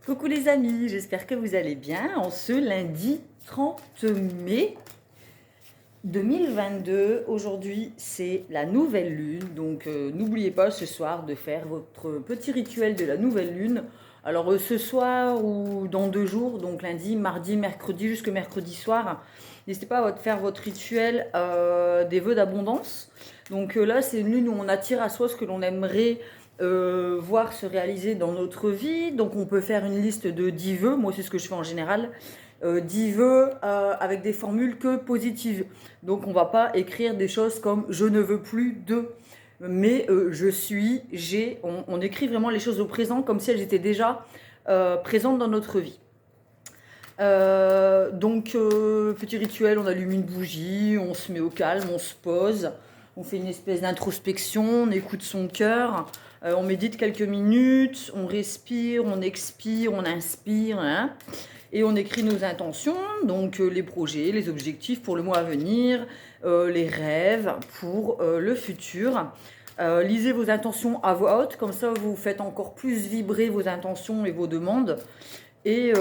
Coucou les amis, j'espère que vous allez bien en ce lundi 30 mai 2022. Aujourd'hui, c'est la nouvelle lune, donc n'oubliez pas ce soir de faire votre petit rituel de la nouvelle lune. Alors ce soir ou dans 2 jours, donc lundi, mardi, mercredi jusque mercredi soir, n'hésitez pas à faire votre rituel des vœux d'abondance. Donc là, c'est une lune où on attire à soi ce que l'on aimerait voir se réaliser dans notre vie. Donc on peut faire une liste de 10 vœux, moi c'est ce que je fais en général, 10 vœux avec des formules que positives. Donc on va pas écrire des choses comme je ne veux plus de, mais je suis, j'ai, on écrit vraiment les choses au présent comme si elles étaient déjà présentes dans notre vie. Petit rituel, on allume une bougie, on se met au calme, on se pose, on fait une espèce d'introspection, on écoute son cœur, on médite quelques minutes, on respire, on expire, on inspire, hein, et on écrit nos intentions, donc les projets, les objectifs pour le mois à venir, les rêves pour le futur. Lisez vos intentions à voix haute, comme ça vous faites encore plus vibrer vos intentions et vos demandes. Et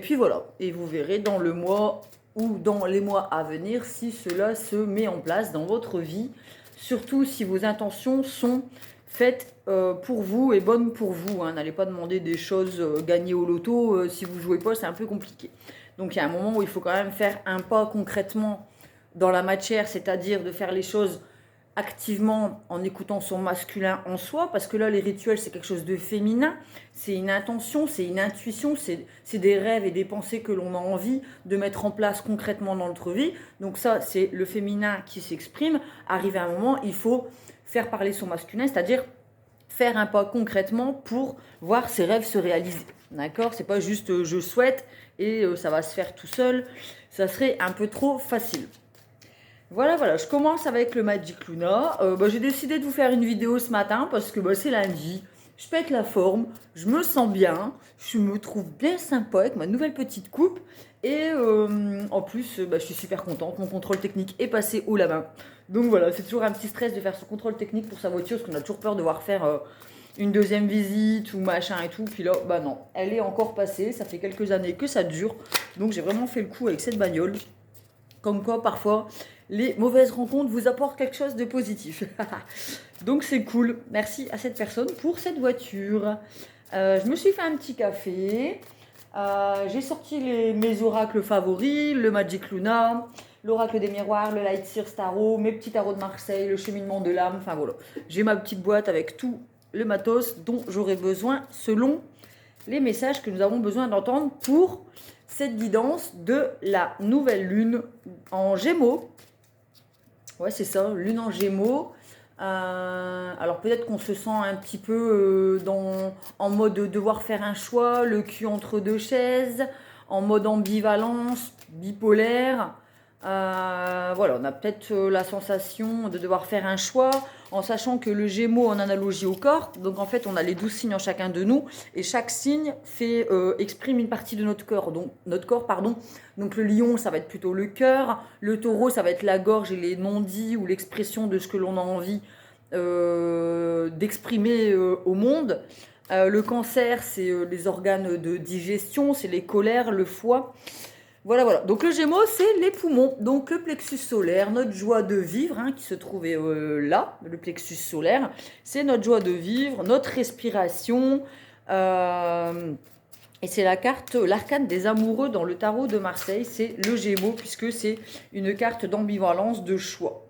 puis voilà, et vous verrez dans le mois ou dans les mois à venir si cela se met en place dans votre vie, surtout si vos intentions sont faites pour vous et bonnes pour vous, hein. N'allez pas demander des choses gagnées au loto, si vous jouez pas, c'est un peu compliqué. Donc il y a un moment où il faut quand même faire un pas concrètement dans la matière, c'est-à-dire de faire les choses activement en écoutant son masculin en soi, parce que là les rituels c'est quelque chose de féminin, c'est une intention, c'est une intuition, c'est des rêves et des pensées que l'on a envie de mettre en place concrètement dans notre vie. Donc ça c'est le féminin qui s'exprime. Arrivé à un moment, il faut faire parler son masculin, c'est-à-dire faire un pas concrètement pour voir ses rêves se réaliser. D'accord? C'est pas juste je souhaite et ça va se faire tout seul, ça serait un peu trop facile. Voilà, je commence avec le Magic Luna. J'ai décidé de vous faire une vidéo ce matin parce que c'est lundi, je pète la forme, je me sens bien, je me trouve bien sympa avec ma nouvelle petite coupe. Et en plus, je suis super contente, mon contrôle technique est passé haut la main. Donc voilà, c'est toujours un petit stress de faire ce contrôle technique pour sa voiture parce qu'on a toujours peur de devoir faire une deuxième visite ou machin et tout. Puis là, non, elle est encore passée, ça fait quelques années que ça dure. Donc j'ai vraiment fait le coup avec cette bagnole. Comme quoi, parfois, les mauvaises rencontres vous apportent quelque chose de positif. Donc c'est cool. Merci à cette personne pour cette voiture. Je me suis fait un petit café. J'ai sorti mes oracles favoris, le Magic Luna, l'oracle des miroirs, le Light Sears Tarot, mes petits tarots de Marseille, le cheminement de l'âme. Enfin voilà, j'ai ma petite boîte avec tout le matos dont j'aurai besoin selon les messages que nous avons besoin d'entendre pour cette guidance de la nouvelle lune en Gémeaux. Ouais, c'est ça, lune en Gémeaux. Alors peut-être qu'on se sent un petit peu en mode de devoir faire un choix, le cul entre deux chaises, en mode ambivalence, bipolaire. Voilà, on a peut-être la sensation de devoir faire un choix en sachant que le Gémeaux en analogie au corps, donc en fait on a les 12 signes en chacun de nous et chaque signe exprime une partie de notre corps, donc le lion ça va être plutôt le cœur, le taureau ça va être la gorge et les non-dits ou l'expression de ce que l'on a envie d'exprimer au monde. Le cancer c'est les organes de digestion, c'est les colères, le foie. Voilà. Donc le Gémeaux, c'est les poumons. Donc le plexus solaire, notre joie de vivre, hein, qui se trouvait là, le plexus solaire, c'est notre joie de vivre, notre respiration. Et c'est l'arcane des amoureux dans le tarot de Marseille, c'est le Gémeaux, puisque c'est une carte d'ambivalence, de choix.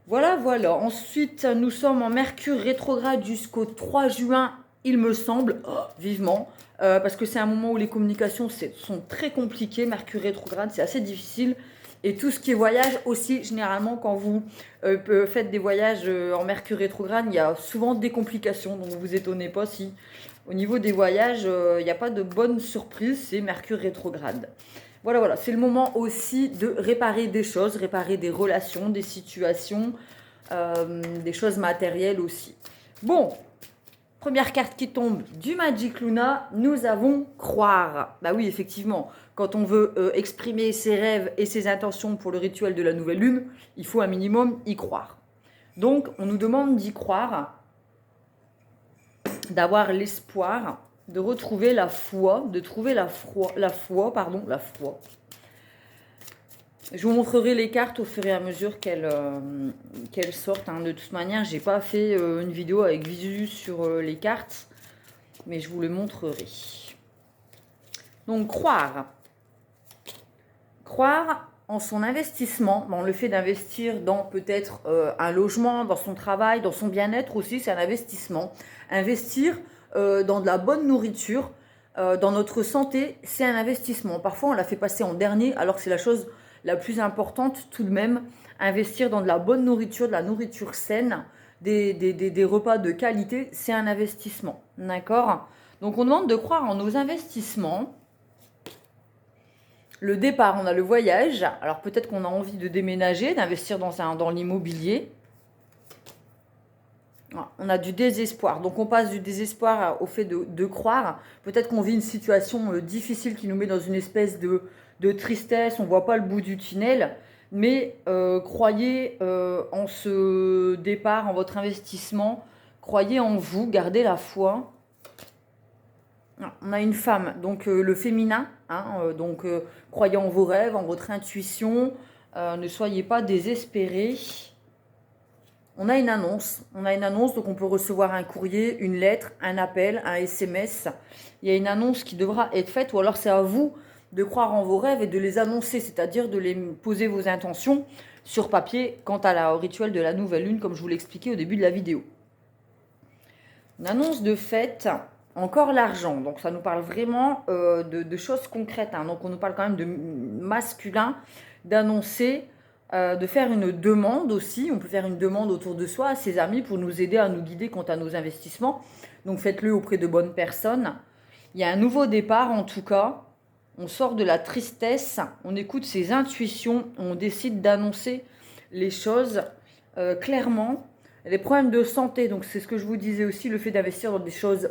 Voilà. Ensuite, nous sommes en Mercure rétrograde jusqu'au 3 juin, il me semble, vivement. Parce que c'est un moment où les communications sont très compliquées. Mercure rétrograde, c'est assez difficile. Et tout ce qui est voyage aussi, généralement, quand vous faites des voyages en Mercure rétrograde, il y a souvent des complications. Donc, ne vous étonnez pas si, au niveau des voyages, il n'y a pas de bonne surprise. C'est Mercure rétrograde. Voilà. C'est le moment aussi de réparer des choses, réparer des relations, des situations, des choses matérielles aussi. Bon. Première carte qui tombe du Magic Luna, nous avons croire. Bah oui, effectivement, quand on veut exprimer ses rêves et ses intentions pour le rituel de la nouvelle lune, il faut un minimum y croire. Donc, on nous demande d'y croire, d'avoir l'espoir, de retrouver la foi, de trouver la foi. Je vous montrerai les cartes au fur et à mesure qu'elles sortent. Hein. De toute manière, j'ai pas fait une vidéo avec visu sur les cartes, mais je vous le montrerai. Donc, croire. Croire en son investissement, dans le fait d'investir dans peut-être un logement, dans son travail, dans son bien-être aussi, c'est un investissement. Investir dans de la bonne nourriture, dans notre santé, c'est un investissement. Parfois, on la fait passer en dernier, alors que c'est la chose la plus importante tout de même. Investir dans de la bonne nourriture, de la nourriture saine, des repas de qualité, c'est un investissement. D'accord? Donc, on demande de croire en nos investissements. Le départ, on a le voyage. Alors peut-être qu'on a envie de déménager, d'investir dans l'immobilier. On a du désespoir. Donc on passe du désespoir au fait de croire. Peut-être qu'on vit une situation difficile qui nous met dans une espèce de tristesse. On ne voit pas le bout du tunnel. Mais croyez en ce départ, en votre investissement. Croyez en vous, gardez la foi. On a une femme, donc le féminin, hein, donc croyez en vos rêves, en votre intuition, ne soyez pas désespérés. On a une annonce, donc on peut recevoir un courrier, une lettre, un appel, un SMS. Il y a une annonce qui devra être faite, ou alors c'est à vous de croire en vos rêves et de les annoncer, c'est-à-dire de les poser vos intentions sur papier quant au rituel de la nouvelle lune, comme je vous l'ai expliqué au début de la vidéo. Une annonce de fête. Encore l'argent, donc ça nous parle vraiment de choses concrètes. Hein. Donc on nous parle quand même de masculin, d'annoncer, de faire une demande aussi. On peut faire une demande autour de soi à ses amis pour nous aider à nous guider quant à nos investissements. Donc faites-le auprès de bonnes personnes. Il y a un nouveau départ en tout cas. On sort de la tristesse, on écoute ses intuitions, on décide d'annoncer les choses clairement. Les problèmes de santé, donc c'est ce que je vous disais aussi, le fait d'investir dans des choses,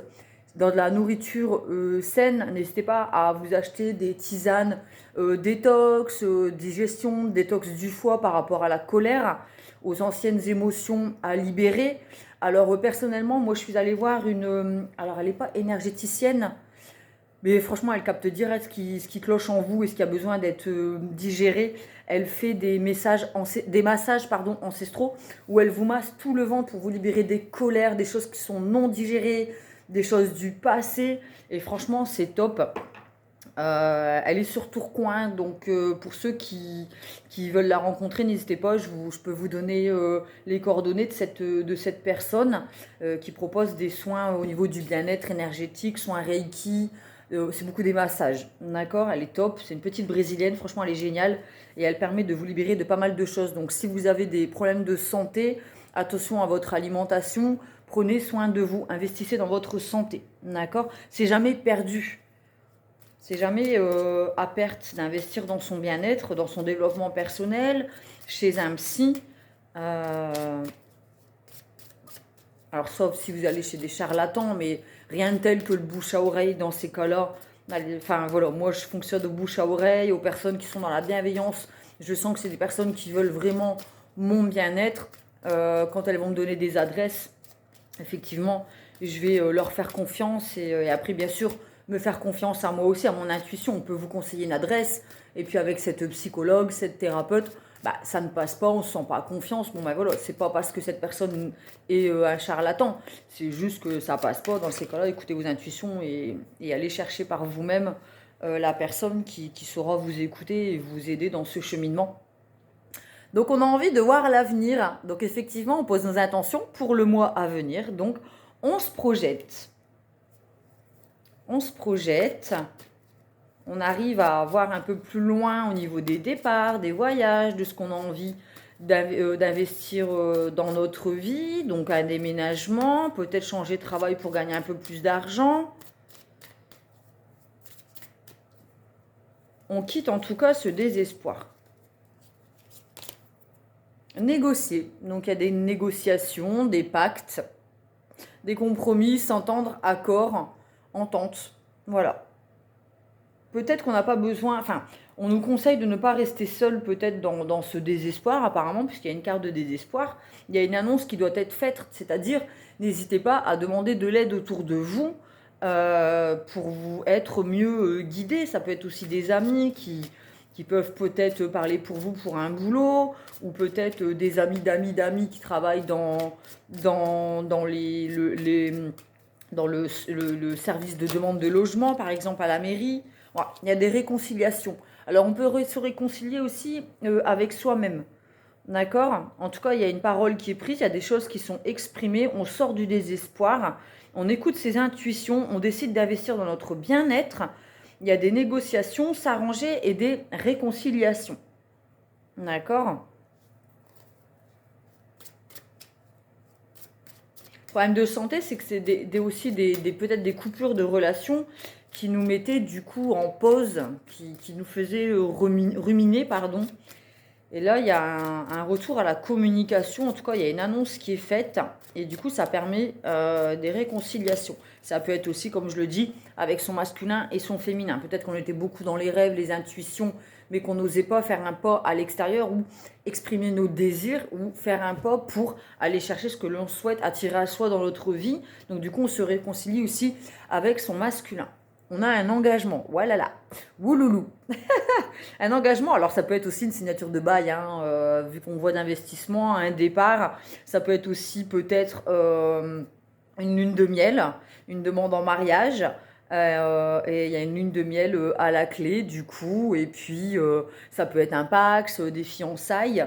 dans de la nourriture saine. N'hésitez pas à vous acheter des tisanes détox, digestion, détox du foie par rapport à la colère, aux anciennes émotions à libérer. Alors personnellement, moi je suis allée voir une... alors elle n'est pas énergéticienne, mais franchement elle capte direct ce qui cloche en vous et ce qui a besoin d'être digéré. Elle fait des massages ancestraux où elle vous masse tout le ventre pour vous libérer des colères, des choses qui sont non digérées, des choses du passé. Et franchement, c'est top. Elle est sur Tourcoing, donc pour ceux qui veulent la rencontrer, n'hésitez pas, je peux vous donner les coordonnées de cette personne qui propose des soins au niveau du bien-être énergétique, soins Reiki, c'est beaucoup des massages, d'accord? Elle est top, c'est une petite brésilienne, franchement elle est géniale et elle permet de vous libérer de pas mal de choses. Donc si vous avez des problèmes de santé, attention à votre alimentation, prenez soin de vous, investissez dans votre santé, d'accord? C'est jamais perdu. C'est jamais à perte d'investir dans son bien-être, dans son développement personnel, chez un psy. Alors, sauf si vous allez chez des charlatans, mais rien de tel que le bouche à oreille dans ces cas-là. Enfin, voilà, moi, je fonctionne au bouche à oreille, aux personnes qui sont dans la bienveillance. Je sens que c'est des personnes qui veulent vraiment mon bien-être. Quand elles vont me donner des adresses, effectivement, je vais leur faire confiance. Et après, bien sûr, me faire confiance à moi aussi, à mon intuition. On peut vous conseiller une adresse. Et puis, avec cette psychologue, cette thérapeute, bah, ça ne passe pas, on ne se sent pas confiance. Bon, ben voilà, c'est pas parce que cette personne est un charlatan, c'est juste que ça passe pas. Dans ces cas-là, écoutez vos intuitions et allez chercher par vous-même la personne qui saura vous écouter et vous aider dans ce cheminement. Donc, on a envie de voir l'avenir. Donc, effectivement, on pose nos intentions pour le mois à venir. Donc, on se projette. On se projette. On arrive à voir un peu plus loin au niveau des départs, des voyages, de ce qu'on a envie d'investir dans notre vie. Donc un déménagement, peut-être changer de travail pour gagner un peu plus d'argent. On quitte en tout cas ce désespoir. Négocier. Donc il y a des négociations, des pactes, des compromis, s'entendre, accord, entente. Voilà. Peut-être qu'on n'a pas besoin, enfin, on nous conseille de ne pas rester seul peut-être dans ce désespoir apparemment, puisqu'il y a une carte de désespoir. Il y a une annonce qui doit être faite, c'est-à-dire n'hésitez pas à demander de l'aide autour de vous, pour vous être mieux guidé. Ça peut être aussi des amis qui peuvent peut-être parler pour vous pour un boulot, ou peut-être des amis d'amis d'amis qui travaillent dans le service de demande de logement, par exemple à la mairie. Voilà, il y a des réconciliations. Alors on peut se réconcilier aussi avec soi-même. D'accord? En tout cas, il y a une parole qui est prise, il y a des choses qui sont exprimées, on sort du désespoir, on écoute ses intuitions, on décide d'investir dans notre bien-être. Il y a des négociations, s'arranger et des réconciliations. D'accord? Problème de santé, c'est que c'est aussi peut-être des coupures de relations qui nous mettaient du coup en pause, qui nous faisaient ruminer, pardon. Et là, il y a un retour à la communication. En tout cas, il y a une annonce qui est faite. Et du coup, ça permet des réconciliations. Ça peut être aussi, comme je le dis, avec son masculin et son féminin. Peut-être qu'on était beaucoup dans les rêves, les intuitions, mais qu'on n'osait pas faire un pas à l'extérieur ou exprimer nos désirs ou faire un pas pour aller chercher ce que l'on souhaite attirer à soi dans notre vie. Donc, du coup, on se réconcilie aussi avec son masculin. On a un engagement. Voilà là. Wouloulou. Un engagement, alors ça peut être aussi une signature de bail, hein, vu qu'on voit d'investissement, un départ. Ça peut être aussi peut-être une lune de miel, une demande en mariage. Et il y a une lune de miel à la clé, du coup. Et puis, ça peut être un Pacs, des fiançailles,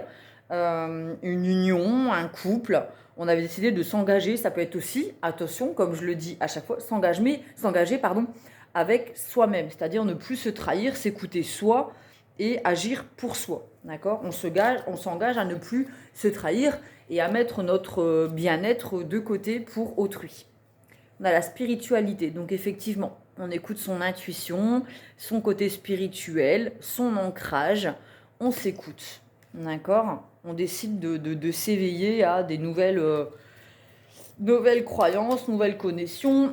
une union, un couple. On avait décidé de s'engager. Ça peut être aussi, attention, comme je le dis à chaque fois, s'engager, pardon, avec soi-même. C'est-à-dire ne plus se trahir, s'écouter soi et agir pour soi. D'accord? On s'engage à ne plus se trahir et à mettre notre bien-être de côté pour autrui. On a la spiritualité. Donc effectivement, on écoute son intuition, son côté spirituel, son ancrage. On s'écoute. D'accord? On décide de s'éveiller à des nouvelles croyances, nouvelles connexions,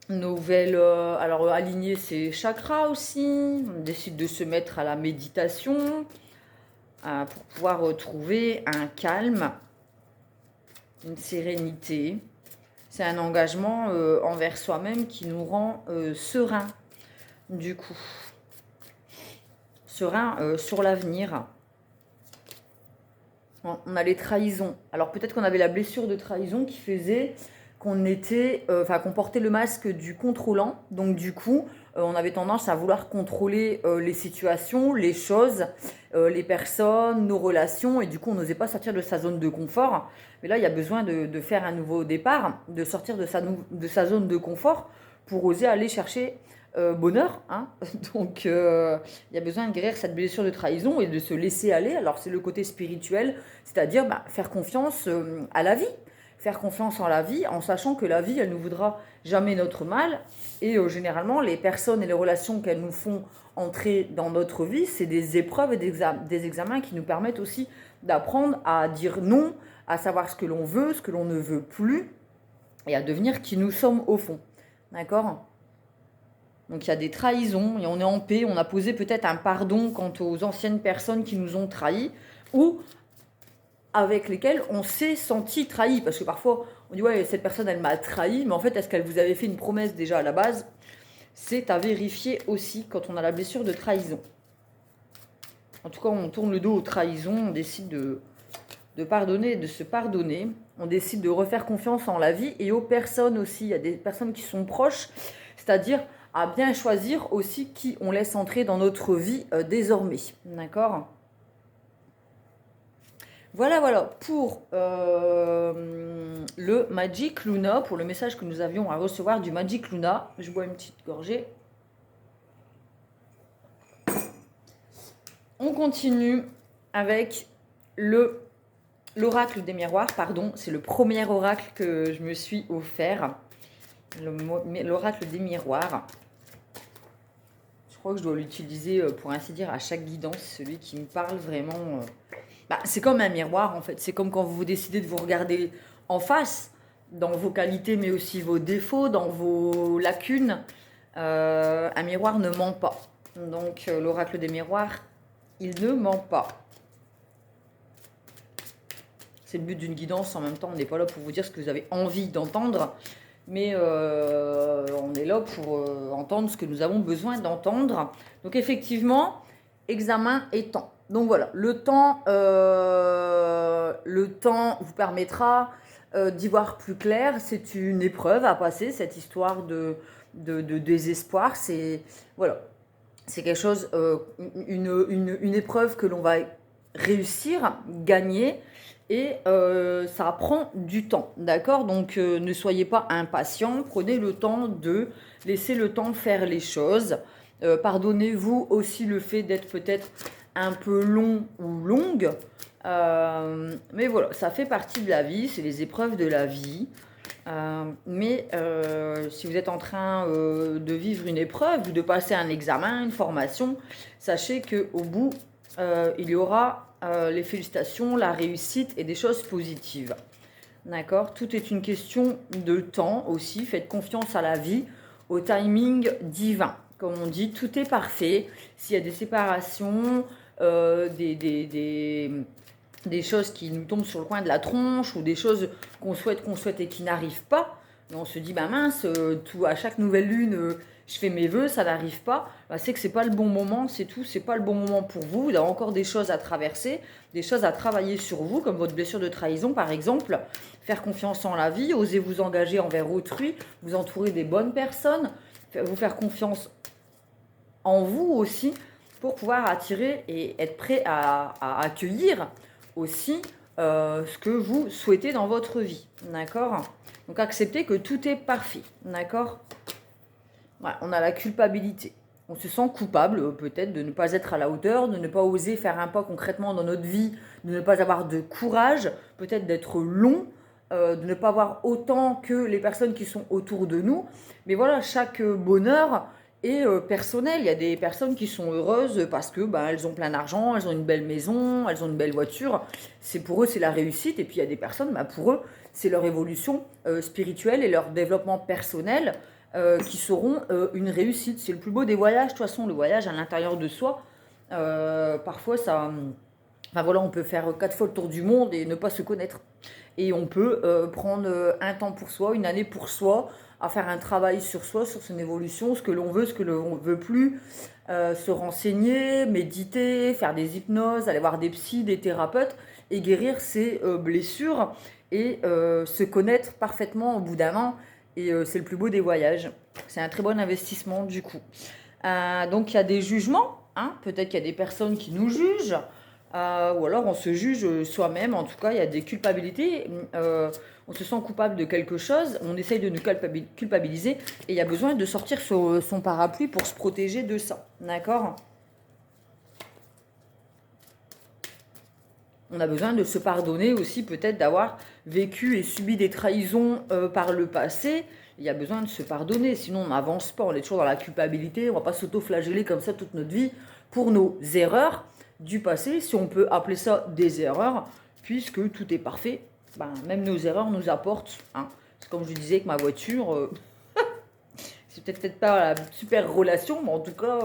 nouvelles. Alors, aligner ses chakras aussi. On décide de se mettre à la méditation pour pouvoir trouver un calme, une sérénité. C'est un engagement envers soi-même qui nous rend serein, du coup. Serein sur l'avenir. On a les trahisons. Alors, peut-être qu'on avait la blessure de trahison qui faisait qu'on portait le masque du contrôlant. Donc, du coup, on avait tendance à vouloir contrôler les situations, les choses, les personnes, nos relations. Et du coup, on n'osait pas sortir de sa zone de confort. Mais là, il y a besoin de faire un nouveau départ, de sortir de sa zone de confort pour oser aller chercher bonheur. Hein. Donc, il y a besoin de guérir cette blessure de trahison et de se laisser aller. Alors, c'est le côté spirituel, c'est-à-dire faire confiance à la vie. Faire confiance en la vie, en sachant que la vie, elle ne nous voudra jamais notre mal. Et généralement, les personnes et les relations qu'elles nous font entrer dans notre vie, c'est des épreuves et des examens qui nous permettent aussi d'apprendre à dire non, à savoir ce que l'on veut, ce que l'on ne veut plus, et à devenir qui nous sommes au fond. D'accord ? Donc il y a des trahisons, et on est en paix, on a posé peut-être un pardon quant aux anciennes personnes qui nous ont trahis, ou avec lesquelles on s'est senti trahi. Parce que parfois, on dit, ouais, cette personne, elle m'a trahi, mais en fait, est-ce qu'elle vous avait fait une promesse déjà à la base? C'est à vérifier aussi quand on a la blessure de trahison. En tout cas, on tourne le dos aux trahisons, on décide de pardonner, de se pardonner. On décide de refaire confiance en la vie et aux personnes aussi. Il y a des personnes qui sont proches, c'est-à-dire à bien choisir aussi qui on laisse entrer dans notre vie désormais. D'accord ? Voilà pour le Magic Luna, pour le message que nous avions à recevoir du Magic Luna. Je bois une petite gorgée. On continue avec l'oracle des miroirs, pardon. C'est le premier oracle que je me suis offert. L'oracle des miroirs. Je crois que je dois l'utiliser, pour ainsi dire, à chaque guidance, celui qui me parle vraiment. C'est comme un miroir, en fait. C'est comme quand vous décidez de vous regarder en face, dans vos qualités, mais aussi vos défauts, dans vos lacunes. Un miroir ne ment pas. Donc, l'oracle des miroirs, il ne ment pas. C'est le but d'une guidance. En même temps, on n'est pas là pour vous dire ce que vous avez envie d'entendre. mais on est là pour entendre ce que nous avons besoin d'entendre. Donc effectivement, examen et temps. Donc voilà, le temps vous permettra d'y voir plus clair. C'est une épreuve à passer, cette histoire de désespoir. C'est voilà, c'est quelque chose, une épreuve que l'on va réussir, gagner, et ça prend du temps, d'accord? Donc ne soyez pas impatients, prenez le temps de laisser le temps faire les choses. Pardonnez-vous aussi le fait d'être peut-être un peu long ou longue, mais voilà, ça fait partie de la vie, c'est les épreuves de la vie. Mais si vous êtes en train de vivre une épreuve ou de passer un examen, une formation, sachez qu'au bout, il y aura les félicitations, la réussite et des choses positives. D'accord? Tout est une question de temps aussi. Faites confiance à la vie, au timing divin. Comme on dit, tout est parfait. S'il y a des séparations, des choses qui nous tombent sur le coin de la tronche ou des choses qu'on souhaite et qui n'arrivent pas, et on se dit, bah mince, à chaque nouvelle lune, je fais mes vœux, ça n'arrive pas, bah, c'est que c'est pas le bon moment, c'est tout, c'est pas le bon moment pour vous. Vous avez encore des choses à traverser, des choses à travailler sur vous, comme votre blessure de trahison par exemple. Faire confiance en la vie, oser vous engager envers autrui, vous entourer des bonnes personnes, vous faire confiance en vous aussi, pour pouvoir attirer et être prêt à accueillir aussi ce que vous souhaitez dans votre vie, d'accord? Donc acceptez que tout est parfait, d'accord? Voilà, on a la culpabilité. On se sent coupable peut-être de ne pas être à la hauteur, de ne pas oser faire un pas concrètement dans notre vie, de ne pas avoir de courage, peut-être d'être long, de ne pas avoir autant que les personnes qui sont autour de nous. Mais voilà, chaque bonheur est personnel. Il y a des personnes qui sont heureuses parce que elles ont plein d'argent, elles ont une belle maison, elles ont une belle voiture. Pour eux, c'est la réussite. Et puis il y a des personnes, pour eux, c'est leur évolution spirituelle et leur développement personnel qui seront une réussite. C'est le plus beau des voyages, de toute façon, le voyage à l'intérieur de soi. Parfois, on peut faire 4 fois le tour du monde et ne pas se connaître. Et on peut prendre un temps pour soi, une année pour soi, à faire un travail sur soi, sur son évolution, ce que l'on veut, ce que l'on ne veut plus, se renseigner, méditer, faire des hypnoses, aller voir des psys, des thérapeutes, et guérir ses blessures, et se connaître parfaitement au bout d'un an. Et c'est le plus beau des voyages. C'est un très bon investissement du coup. Donc il y a des jugements, hein. Peut-être qu'il y a des personnes qui nous jugent, ou alors on se juge soi-même. En tout cas, il y a des culpabilités. On se sent coupable de quelque chose, on essaye de nous culpabiliser, et il y a besoin de sortir son parapluie pour se protéger de ça. D'accord? On a besoin de se pardonner aussi, peut-être d'avoir vécu et subi des trahisons par le passé. Il y a besoin de se pardonner, sinon on n'avance pas, on est toujours dans la culpabilité, on ne va pas s'auto-flageller comme ça toute notre vie pour nos erreurs du passé, si on peut appeler ça des erreurs, puisque tout est parfait. Même nos erreurs nous apportent, hein. C'est comme je disais avec ma voiture, c'est peut-être pas la super relation, mais en tout cas,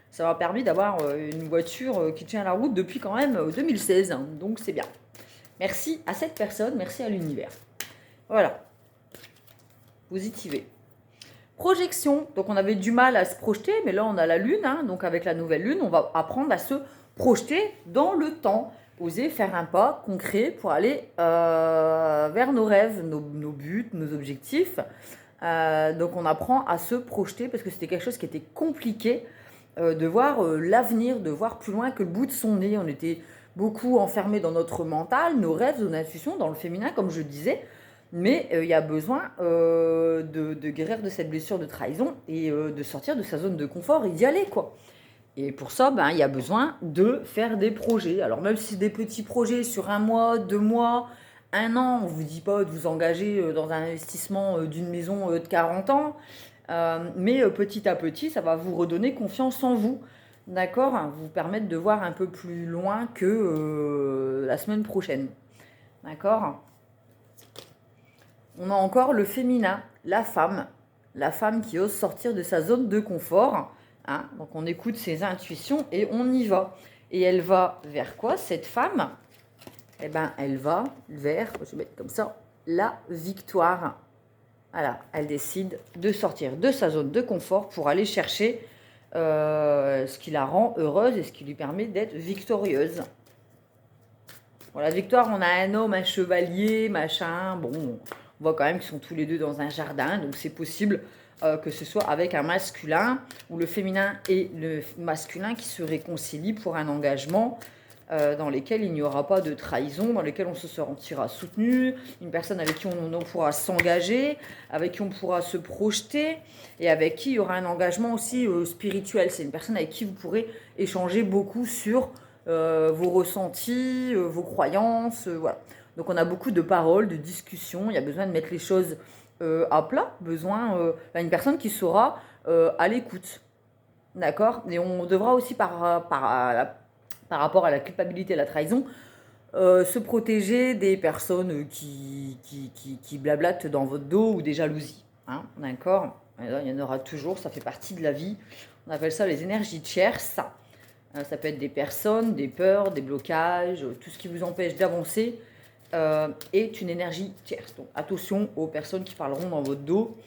ça m'a permis d'avoir une voiture qui tient la route depuis quand même 2016, hein, donc c'est bien. Merci à cette personne, merci à l'univers. Voilà. Positiver. Projection. Donc on avait du mal à se projeter, mais là on a la lune, hein, donc avec la nouvelle lune, on va apprendre à se projeter dans le temps. Oser faire un pas concret pour aller vers nos rêves, nos buts, nos objectifs. Donc on apprend à se projeter parce que c'était quelque chose qui était compliqué de voir l'avenir, de voir plus loin que le bout de son nez. On était beaucoup enfermés dans notre mental, nos rêves, nos intuitions, dans le féminin comme je disais. Mais il y a besoin de guérir de cette blessure de trahison et de sortir de sa zone de confort et d'y aller, quoi. Et pour ça, il y a besoin de faire des projets. Alors même si c'est des petits projets sur 1 mois, 2 mois, 1 an, on ne vous dit pas de vous engager dans un investissement d'une maison de 40 ans. Mais petit à petit, ça va vous redonner confiance en vous. D'accord? Vous permettre de voir un peu plus loin que la semaine prochaine. D'accord? On a encore le féminin, la femme qui ose sortir de sa zone de confort. Hein, donc on écoute ses intuitions et on y va. Et elle va vers quoi, cette femme? Eh bien, elle va vers, je vais mettre comme ça, la victoire. Voilà, elle décide de sortir de sa zone de confort pour aller chercher ce qui la rend heureuse et ce qui lui permet d'être victorieuse. Bon, la victoire, on a un homme, un chevalier, machin. Bon, on voit quand même qu'ils sont tous les deux dans un jardin, donc c'est possible que ce soit avec un masculin ou le féminin et le masculin qui se réconcilient pour un engagement dans lequel il n'y aura pas de trahison, dans lequel on se sentira soutenu, une personne avec qui on pourra s'engager, avec qui on pourra se projeter et avec qui il y aura un engagement aussi spirituel. C'est une personne avec qui vous pourrez échanger beaucoup sur vos ressentis, vos croyances, voilà. Donc on a beaucoup de paroles, de discussions, il y a besoin de mettre les choses à plat, une personne qui sera à l'écoute, d'accord. Et on devra aussi par rapport à la culpabilité et la trahison, se protéger des personnes qui blablatent dans votre dos ou des jalousies, hein, d'accord. Il y en aura toujours, ça fait partie de la vie, on appelle ça les énergies tierces. Ça peut être des personnes, des peurs, des blocages, tout ce qui vous empêche d'avancer est une énergie tierce. Donc attention aux personnes qui parleront dans votre dos.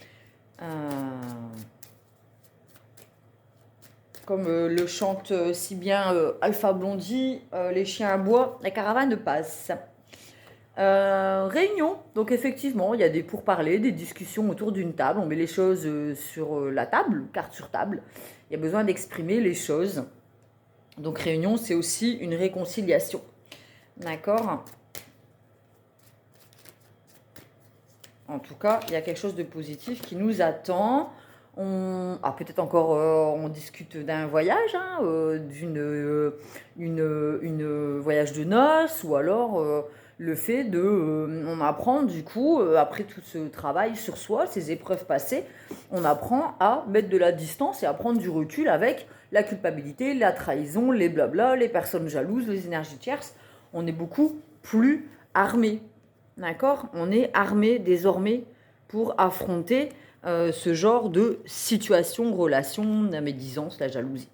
Comme le chante si bien Alpha Blondie, les chiens aboient, la caravane passe. Réunion, donc effectivement, il y a des pourparlers, des discussions autour d'une table. On met les choses sur la table, carte sur table. Il y a besoin d'exprimer les choses. Donc réunion, c'est aussi une réconciliation. D'accord? En tout cas, il y a quelque chose de positif qui nous attend. Peut-être encore, on discute d'un voyage, hein, une voyage de noces, ou alors le fait de, on apprend du coup, après tout ce travail sur soi, ces épreuves passées, on apprend à mettre de la distance et à prendre du recul avec la culpabilité, la trahison, les blabla, les personnes jalouses, les énergies tierces. On est beaucoup plus armé, d'accord? On est armé désormais pour affronter ce genre de situation, relation, la médisance, la jalousie.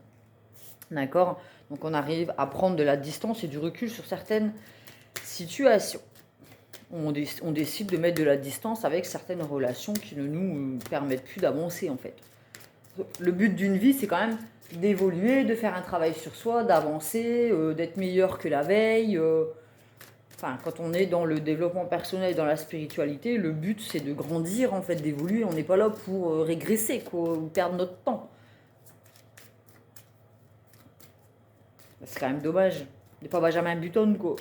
D'accord? Donc on arrive à prendre de la distance et du recul sur certaines situations. On décide de mettre de la distance avec certaines relations qui ne nous permettent plus d'avancer en fait. Le but d'une vie, c'est quand même d'évoluer, de faire un travail sur soi, d'avancer, d'être meilleur que la veille. Enfin, quand on est dans le développement personnel et dans la spiritualité, le but c'est de grandir, en fait, d'évoluer. On n'est pas là pour régresser, quoi, ou perdre notre temps. C'est quand même dommage. On n'est pas Benjamin Button, quoi.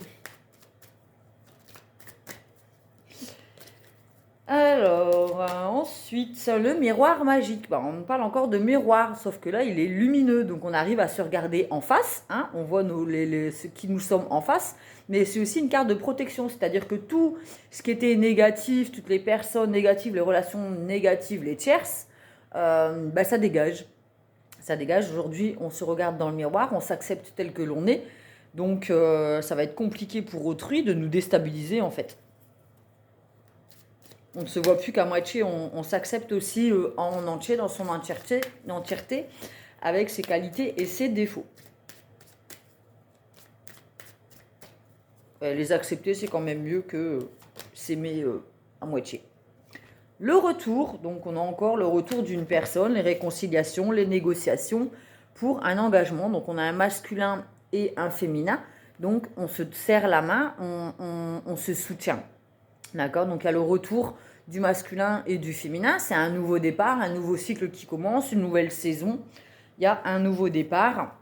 Alors, ensuite, le miroir magique. On parle encore de miroir, sauf que là, il est lumineux. Donc, on arrive à se regarder en face. Hein, on voit ce qui nous sommes en face. Mais c'est aussi une carte de protection. C'est-à-dire que tout ce qui était négatif, toutes les personnes négatives, les relations négatives, les tierces, ça dégage. Ça dégage. Aujourd'hui, on se regarde dans le miroir, on s'accepte tel que l'on est. Donc, ça va être compliqué pour autrui de nous déstabiliser, en fait. On ne se voit plus qu'à moitié, on s'accepte aussi en entier, dans son entièreté, avec ses qualités et ses défauts. Les accepter, c'est quand même mieux que s'aimer à moitié. Le retour, donc on a encore le retour d'une personne, les réconciliations, les négociations pour un engagement. Donc on a un masculin et un féminin, donc on se serre la main, on se soutient. D'accord, donc il y a le retour du masculin et du féminin, c'est un nouveau départ, un nouveau cycle qui commence, une nouvelle saison. Il y a un nouveau départ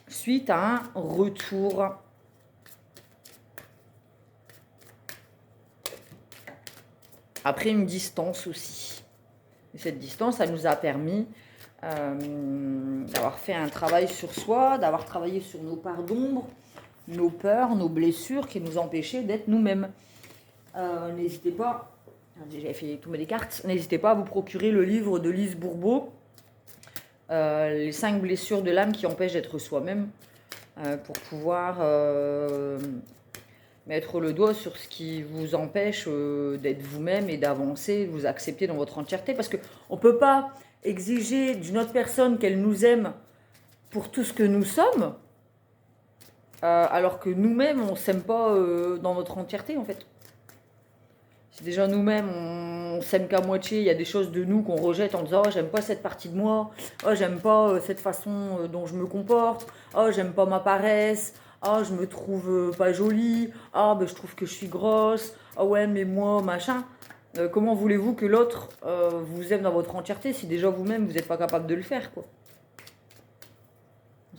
suite à un retour. Après une distance aussi. Et cette distance, ça nous a permis d'avoir fait un travail sur soi, d'avoir travaillé sur nos parts d'ombre, nos peurs, nos blessures qui nous empêchaient d'être nous-mêmes. N'hésitez pas, j'avais fait tomber les cartes, n'hésitez pas à vous procurer le livre de Lise Bourbeau, les 5 blessures de l'âme qui empêchent d'être soi-même, pour pouvoir mettre le doigt sur ce qui vous empêche d'être vous-même et d'avancer, de vous accepter dans votre entièreté, parce qu'on ne peut pas exiger d'une autre personne qu'elle nous aime pour tout ce que nous sommes, alors que nous-mêmes, on ne s'aime pas dans notre entièreté, en fait. Si déjà nous-mêmes, on s'aime qu'à moitié, il y a des choses de nous qu'on rejette en disant « Oh, j'aime pas cette partie de moi. Oh, j'aime pas cette façon dont je me comporte. Oh, j'aime pas ma paresse. Ah, je me trouve pas jolie. Ah, ben, je trouve que je suis grosse. Ah ouais, mais moi, machin. » Comment voulez-vous que l'autre vous aime dans votre entièreté si déjà vous-même, vous n'êtes pas capable de le faire, quoi.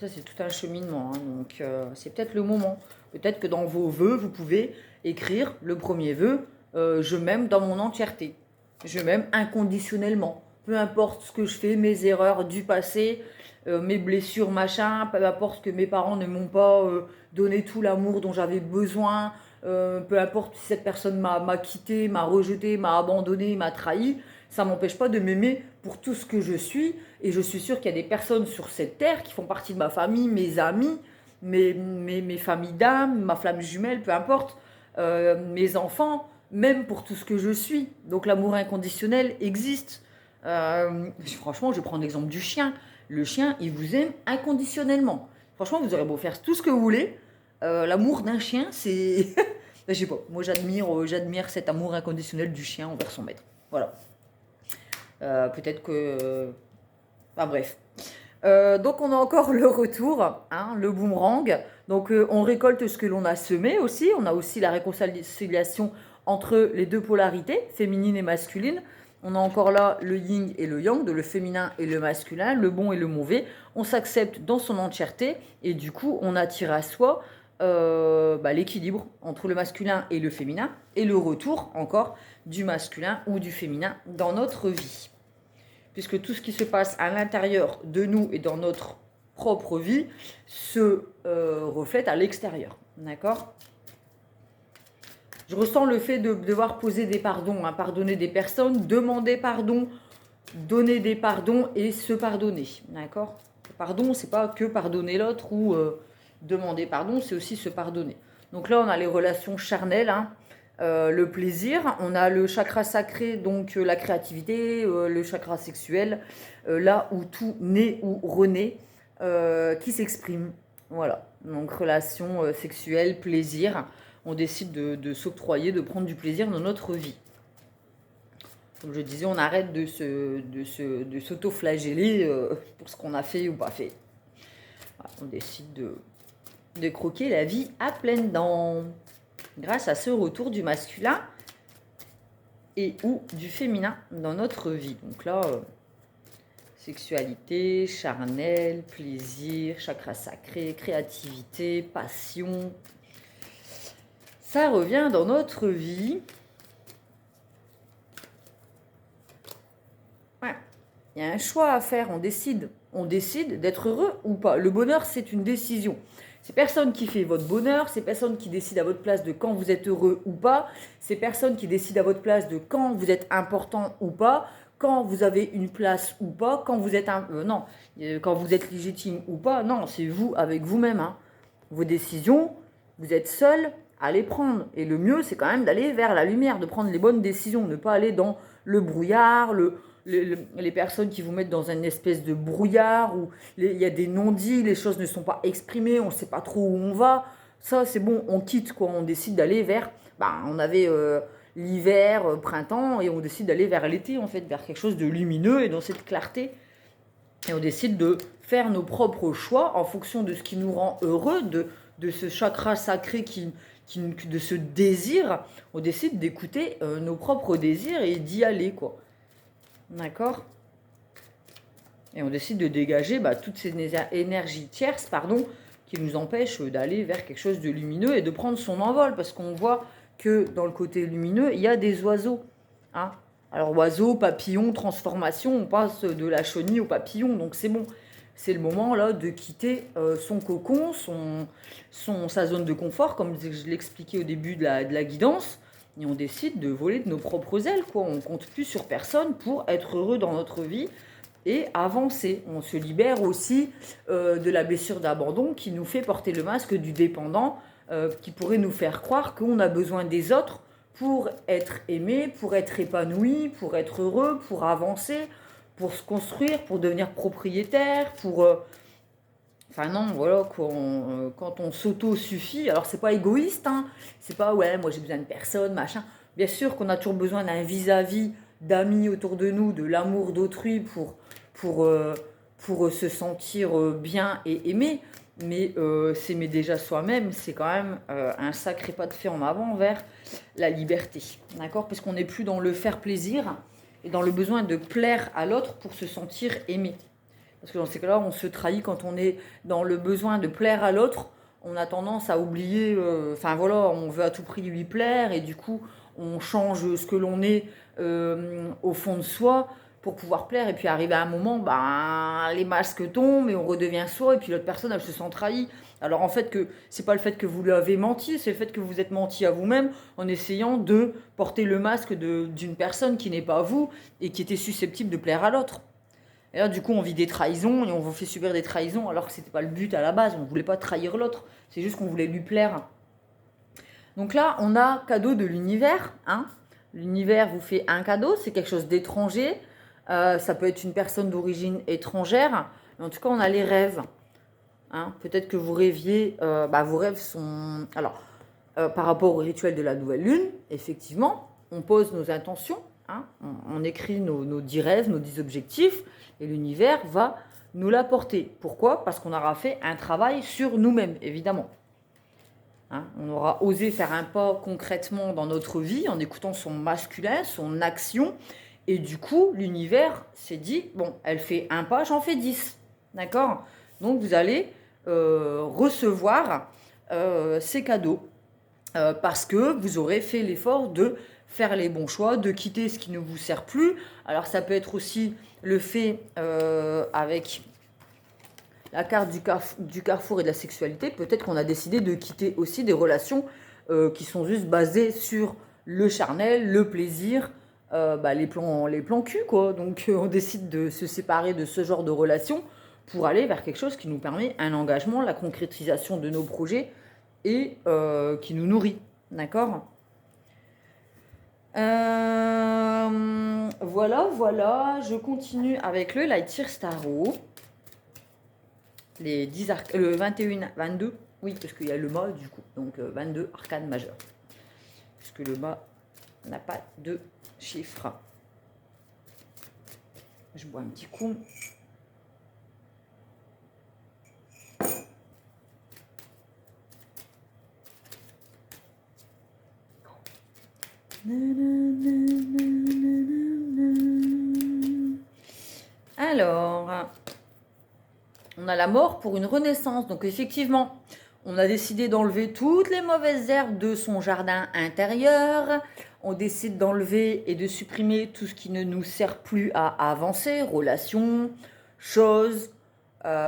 Ça, c'est tout un cheminement, hein, donc c'est peut-être le moment. Peut-être que dans vos vœux, vous pouvez écrire le premier vœu, je m'aime dans mon entièreté. Je m'aime inconditionnellement. Peu importe ce que je fais, mes erreurs du passé, mes blessures, machin, peu importe que mes parents ne m'ont pas donné tout l'amour dont j'avais besoin, peu importe si cette personne m'a quitté, m'a rejeté, m'a abandonné, m'a trahi, ça ne m'empêche pas de m'aimer pour tout ce que je suis. Et je suis sûre qu'il y a des personnes sur cette terre qui font partie de ma famille, mes amis, mes familles d'âme, ma flamme jumelle, peu importe, mes enfants, même pour tout ce que je suis. Donc l'amour inconditionnel existe. Franchement, je prends l'exemple du chien. Le chien, il vous aime inconditionnellement. Franchement, vous aurez beau faire tout ce que vous voulez. L'amour d'un chien, c'est... Je sais pas, moi j'admire cet amour inconditionnel du chien envers son maître. Voilà. Peut-être que... Enfin bref. Donc on a encore le retour, hein, le boomerang. Donc on récolte ce que l'on a semé aussi. On a aussi la réconciliation entre les deux polarités, féminine et masculine. On a encore là le yin et le yang, de le féminin et le masculin, le bon et le mauvais. On s'accepte dans son entièreté et du coup on attire à soi l'équilibre entre le masculin et le féminin et le retour encore du masculin ou du féminin dans notre vie. Puisque tout ce qui se passe à l'intérieur de nous et dans notre propre vie se reflète à l'extérieur. D'accord ? Je ressens le fait de devoir poser des pardons, hein, pardonner des personnes, demander pardon, donner des pardons et se pardonner. D'accord ? Le pardon, c'est pas que pardonner l'autre ou demander pardon, c'est aussi se pardonner. Donc là, on a les relations charnelles, hein. Le plaisir, on a le chakra sacré, donc la créativité, le chakra sexuel, là où tout naît ou renaît, qui s'exprime. Voilà, donc relation sexuelle, plaisir, on décide de s'octroyer, de prendre du plaisir dans notre vie. Comme je disais, on arrête de s'auto-flageller pour ce qu'on a fait ou pas fait. Voilà, on décide de croquer la vie à pleines dents. Grâce à ce retour du masculin et ou du féminin dans notre vie. Donc là, sexualité, charnel, plaisir, chakra sacré, créativité, passion. Ça revient dans notre vie. Ouais. Il y a un choix à faire, on décide. On décide d'être heureux ou pas. Le bonheur, c'est une décision. C'est personne qui fait votre bonheur, c'est personne qui décide à votre place de quand vous êtes heureux ou pas, c'est personne qui décide à votre place de quand vous êtes important ou pas, quand vous avez une place ou pas, quand vous êtes quand vous êtes légitime ou pas. Non, c'est vous avec vous-même, hein. Vos décisions, vous êtes seul à les prendre. Et le mieux, c'est quand même d'aller vers la lumière, de prendre les bonnes décisions, ne pas aller dans le brouillard, les personnes qui vous mettent dans une espèce de brouillard où il y a des non-dits, les choses ne sont pas exprimées, on ne sait pas trop où on va. Ça, c'est bon, on quitte, quoi. On décide d'aller vers... on avait l'hiver, printemps, et on décide d'aller vers l'été, en fait, vers quelque chose de lumineux et dans cette clarté. Et on décide de faire nos propres choix en fonction de ce qui nous rend heureux, de ce chakra sacré de ce désir. On décide d'écouter nos propres désirs et d'y aller, quoi. D'accord ? Et on décide de dégager toutes ces énergies tierces, qui nous empêchent d'aller vers quelque chose de lumineux et de prendre son envol. Parce qu'on voit que dans le côté lumineux, il y a des oiseaux. Hein ? Alors oiseaux, papillons, transformation, on passe de la chenille au papillon. Donc c'est bon, c'est le moment là de quitter son cocon, sa zone de confort, comme je l'expliquais au début de la guidance. Et on décide de voler de nos propres ailes, quoi. On ne compte plus sur personne pour être heureux dans notre vie et avancer. On se libère aussi de la blessure d'abandon qui nous fait porter le masque du dépendant, qui pourrait nous faire croire qu'on a besoin des autres pour être aimé, pour être épanoui, pour être heureux, pour avancer, pour se construire, pour devenir propriétaire, pour... Enfin non, voilà, quand on s'auto-suffit, alors c'est pas égoïste, hein, c'est pas ouais, moi j'ai besoin de personne, machin. Bien sûr qu'on a toujours besoin d'un vis-à-vis d'amis autour de nous, de l'amour d'autrui pour se sentir bien et aimé. Mais s'aimer déjà soi-même, c'est quand même un sacré pas de fait en avant vers la liberté. D'accord? Parce qu'on n'est plus dans le faire plaisir et dans le besoin de plaire à l'autre pour se sentir aimé. Parce que dans ces cas-là, on se trahit quand on est dans le besoin de plaire à l'autre. On a tendance à oublier, on veut à tout prix lui plaire et du coup, on change ce que l'on est au fond de soi pour pouvoir plaire. Et puis arrivé à un moment, les masques tombent et on redevient soi et puis l'autre personne, elle se sent trahie. Alors en fait, c'est pas le fait que vous lui avez menti, c'est le fait que vous êtes menti à vous-même en essayant de porter le masque d'une personne qui n'est pas vous et qui était susceptible de plaire à l'autre. Et là, du coup, on vit des trahisons et on vous fait subir des trahisons alors que ce n'était pas le but à la base. On ne voulait pas trahir l'autre. C'est juste qu'on voulait lui plaire. Donc là, on a cadeau de l'univers. Hein. L'univers vous fait un cadeau. C'est quelque chose d'étranger. Ça peut être une personne d'origine étrangère. Mais en tout cas, on a les rêves. Hein. Peut-être que vous rêviez. Vos rêves sont... Alors, par rapport au rituel de la nouvelle lune, effectivement, on pose nos intentions. Hein. On écrit nos 10 rêves, nos 10 objectifs. Et l'univers va nous l'apporter. Pourquoi? Parce qu'on aura fait un travail sur nous-mêmes, évidemment. Hein, on aura osé faire un pas concrètement dans notre vie en écoutant son masculin, son action. Et du coup, l'univers s'est dit, bon, elle fait un pas, j'en fais 10. D'accord? Donc, vous allez recevoir ces cadeaux. Parce que vous aurez fait l'effort de faire les bons choix, de quitter ce qui ne vous sert plus. Alors ça peut être aussi le fait avec la carte du carrefour et de la sexualité, peut-être qu'on a décidé de quitter aussi des relations qui sont juste basées sur le charnel, le plaisir, les plans cul, quoi. Donc on décide de se séparer de ce genre de relations pour aller vers quelque chose qui nous permet un engagement, la concrétisation de nos projets et qui nous nourrit. D'accord? Voilà. Je continue avec le Light Tarot. Les 10 le 21, 22. Oui, parce qu'il y a le mât, du coup. Donc, 22 arcanes majeures. Puisque le mât n'a pas de chiffre. Je bois un petit coup. Alors, on a la mort pour une renaissance. Donc effectivement, on a décidé d'enlever toutes les mauvaises herbes de son jardin intérieur. On décide d'enlever et de supprimer tout ce qui ne nous sert plus à avancer. Relations, choses,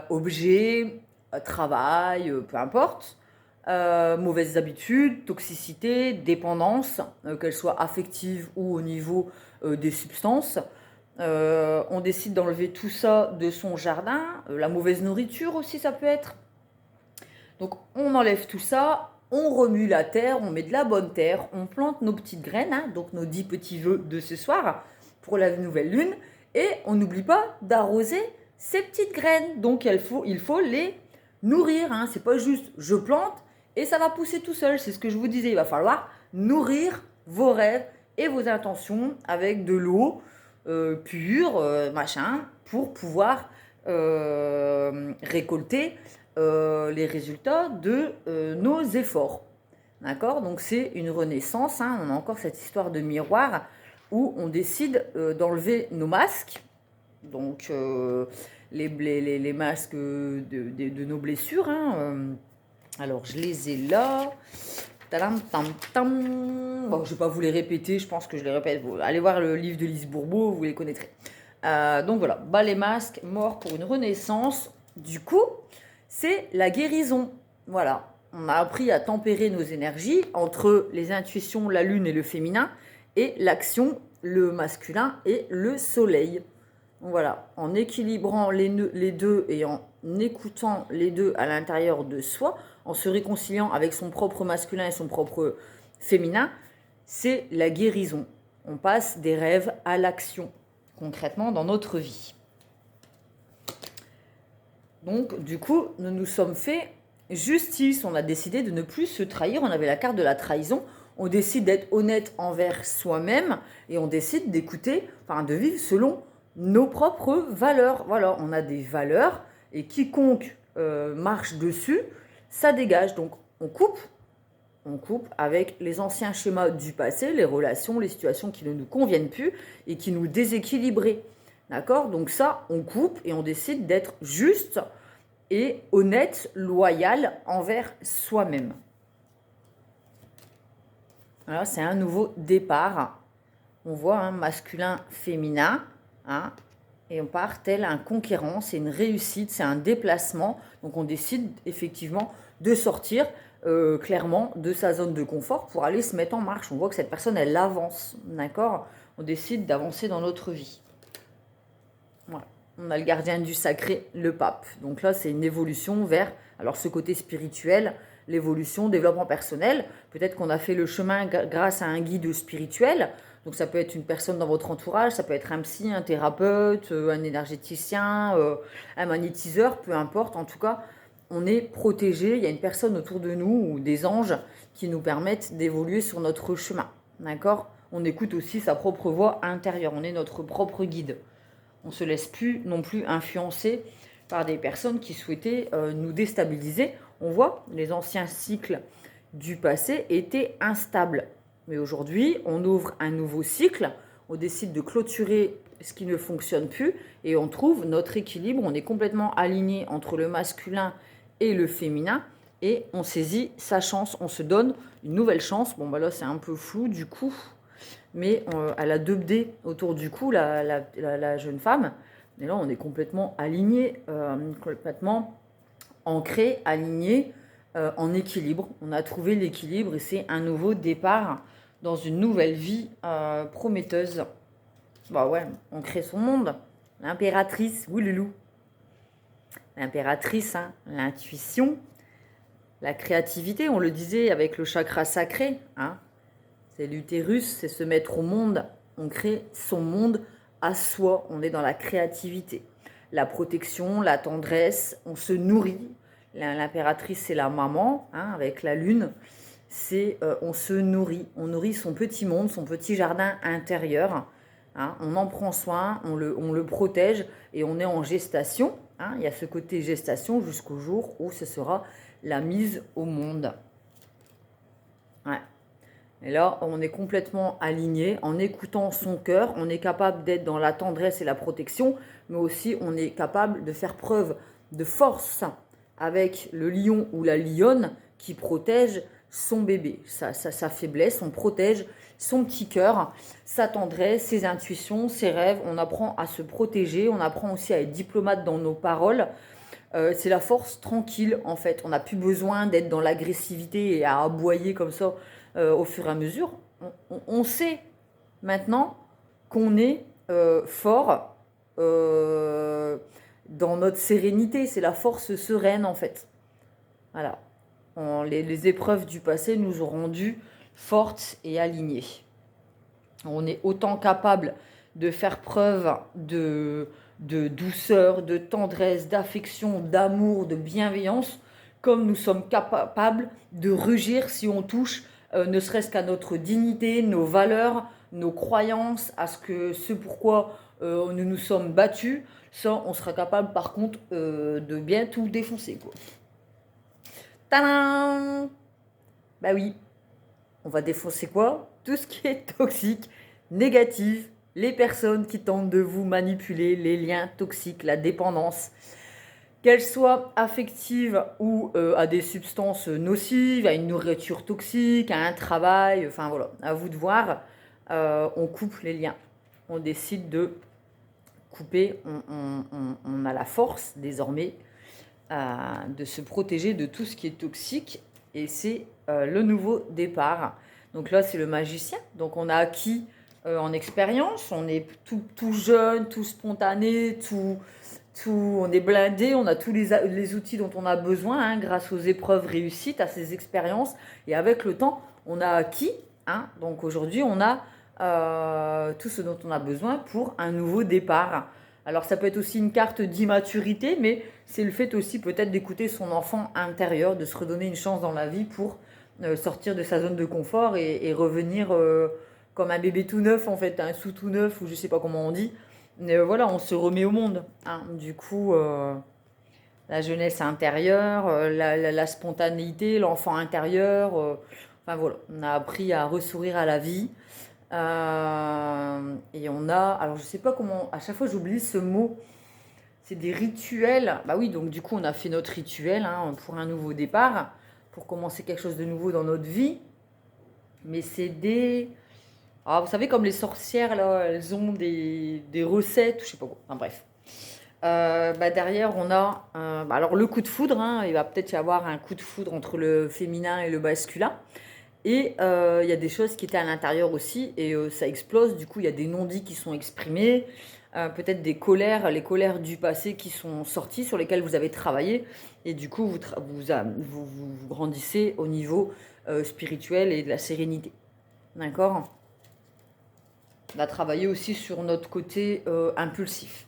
objets, travail, peu importe. Mauvaises habitudes, toxicité, dépendance, qu'elles soient affectives ou au niveau des substances. On décide d'enlever tout ça de son jardin. La mauvaise nourriture aussi, ça peut être. Donc, on enlève tout ça, on remue la terre, on met de la bonne terre, on plante nos petites graines, hein, donc nos 10 petits vœux de ce soir pour la nouvelle lune. Et on n'oublie pas d'arroser ces petites graines. Donc, il faut les nourrir. Hein. C'est pas juste je plante et ça va pousser tout seul. C'est ce que je vous disais. Il va falloir nourrir vos rêves et vos intentions avec de l'eau pure, pour pouvoir récolter les résultats de nos efforts. D'accord? Donc c'est une renaissance. Hein. On a encore cette histoire de miroir où on décide d'enlever nos masques. Donc les masques de nos blessures. Hein. Alors je les ai là. Tadam, tam, tam. Bon, je ne vais pas vous les répéter, je pense que je les répète. Allez voir le livre de Lise Bourbeau, vous les connaîtrez. Donc voilà, les masques, mort pour une renaissance. Du coup, c'est la guérison. Voilà, on a appris à tempérer nos énergies entre les intuitions, la lune et le féminin, et l'action, le masculin et le soleil. Donc voilà, en équilibrant les deux et en écoutant les deux à l'intérieur de soi, en se réconciliant avec son propre masculin et son propre féminin, c'est la guérison. On passe des rêves à l'action, concrètement, dans notre vie. Donc, du coup, nous nous sommes fait justice. On a décidé de ne plus se trahir. On avait la carte de la trahison. On décide d'être honnête envers soi-même et on décide d'écouter, enfin de vivre selon nos propres valeurs. Voilà, on a des valeurs et quiconque marche dessus, ça dégage. Donc on coupe avec les anciens schémas du passé, les relations, les situations qui ne nous conviennent plus et qui nous déséquilibraient. D'accord? Donc ça, on coupe et on décide d'être juste et honnête, loyal envers soi-même. Voilà, c'est un nouveau départ. On voit un masculin, féminin, hein, et on part tel un conquérant, c'est une réussite, c'est un déplacement. Donc on décide effectivement de sortir clairement de sa zone de confort pour aller se mettre en marche. On voit que cette personne, elle avance, d'accord? On décide d'avancer dans notre vie. Voilà. On a le gardien du sacré, le pape. Donc là, c'est une évolution vers, alors ce côté spirituel, l'évolution, développement personnel. Peut-être qu'on a fait le chemin grâce à un guide spirituel. Donc ça peut être une personne dans votre entourage, ça peut être un psy, un thérapeute, un énergéticien, un magnétiseur, peu importe. En tout cas, on est protégé. Il y a une personne autour de nous ou des anges qui nous permettent d'évoluer sur notre chemin. D'accord? On écoute aussi sa propre voix intérieure. On est notre propre guide. On ne se laisse plus non plus influencer par des personnes qui souhaitaient nous déstabiliser. On voit, les anciens cycles du passé étaient instables. Mais aujourd'hui, on ouvre un nouveau cycle, on décide de clôturer ce qui ne fonctionne plus et on trouve notre équilibre. On est complètement aligné entre le masculin et le féminin et on saisit sa chance, on se donne une nouvelle chance. Bon, bah là, c'est un peu flou du coup, mais elle a 2D autour du cou, la jeune femme. Et là, on est complètement aligné, complètement ancré, aligné, en équilibre. On a trouvé l'équilibre et c'est un nouveau départ dans une nouvelle vie prometteuse. Bah ouais, on crée son monde. L'impératrice, oui loulou. L'impératrice, hein, l'intuition, la créativité, on le disait avec le chakra sacré, hein. C'est l'utérus, c'est se mettre au monde. On crée son monde à soi. On est dans la créativité. La protection, la tendresse, on se nourrit. L'impératrice, c'est la maman, hein, avec la lune. C'est on se nourrit. On nourrit son petit monde, son petit jardin intérieur. Hein. On en prend soin, on le protège et on est en gestation. Hein. Il y a ce côté gestation jusqu'au jour où ce sera la mise au monde. Ouais. Et là, on est complètement aligné. En écoutant son cœur, on est capable d'être dans la tendresse et la protection, mais aussi on est capable de faire preuve de force avec le lion ou la lionne qui protège son bébé, sa faiblesse. On protège son petit cœur, sa tendresse, ses intuitions, ses rêves. On apprend à se protéger, on apprend aussi à être diplomate dans nos paroles. C'est la force tranquille en fait. On n'a plus besoin d'être dans l'agressivité et à aboyer comme ça au fur et à mesure. On sait maintenant qu'on est fort dans notre sérénité. C'est la force sereine en fait. Voilà. Les épreuves du passé nous ont rendues fortes et alignées. On est autant capable de faire preuve de douceur, de tendresse, d'affection, d'amour, de bienveillance, comme nous sommes capables de rugir si on touche ne serait-ce qu'à notre dignité, nos valeurs, nos croyances, à ce pourquoi nous nous sommes battus. Ça, on sera capable par contre de bien tout défoncer, quoi. Tadam! Bah oui, on va défoncer quoi? Tout ce qui est toxique, négatif, les personnes qui tentent de vous manipuler, les liens toxiques, la dépendance, qu'elles soient affectives ou à des substances nocives, à une nourriture toxique, à un travail, enfin voilà, à vous de voir. On coupe les liens, on décide de couper, on a la force désormais de se protéger de tout ce qui est toxique et c'est le nouveau départ. Donc là, c'est le magicien. Donc on a acquis en expérience, on est tout jeune, tout spontané, on est blindé, on a tous les outils dont on a besoin hein, grâce aux épreuves réussites, à ces expériences. Et avec le temps, on a acquis. Hein, donc aujourd'hui, on a tout ce dont on a besoin pour un nouveau départ. Alors ça peut être aussi une carte d'immaturité, mais c'est le fait aussi peut-être d'écouter son enfant intérieur, de se redonner une chance dans la vie pour sortir de sa zone de confort et revenir comme un bébé tout neuf, en fait, un sou tout neuf, ou je sais pas comment on dit. Mais voilà, on se remet au monde, hein. Du coup, la jeunesse intérieure, la spontanéité, l'enfant intérieur. Enfin voilà, on a appris à ressourire à la vie. Et on a, alors je sais pas comment, à chaque fois j'oublie ce mot, c'est des rituels. Bah oui, donc du coup on a fait notre rituel, hein, pour un nouveau départ, pour commencer quelque chose de nouveau dans notre vie. Mais c'est des... Ah, vous savez, comme les sorcières, là, elles ont des recettes, je sais pas quoi, enfin bref. Bah derrière, on a alors le coup de foudre, hein, il va peut-être y avoir un coup de foudre entre le féminin et le masculin. Et il y a des choses qui étaient à l'intérieur aussi, et ça explose. Du coup, il y a des non-dits qui sont exprimés, peut-être des colères, les colères du passé qui sont sorties, sur lesquelles vous avez travaillé. Et du coup, vous grandissez au niveau spirituel et de la sérénité. D'accord? On a travaillé aussi sur notre côté impulsif.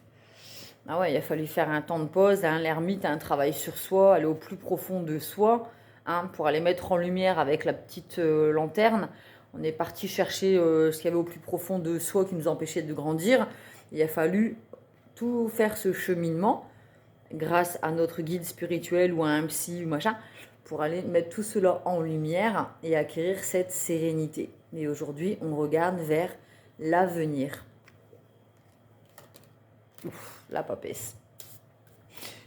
Ah ouais, il a fallu faire un temps de pause, un l'ermite, un travail sur soi, aller au plus profond de soi, hein, pour aller mettre en lumière avec la petite lanterne. On est parti chercher ce qu'il y avait au plus profond de soi qui nous empêchait de grandir. Il a fallu tout faire ce cheminement grâce à notre guide spirituel ou à un psy ou machin pour aller mettre tout cela en lumière et acquérir cette sérénité. Et aujourd'hui, on regarde vers l'avenir. La papesse.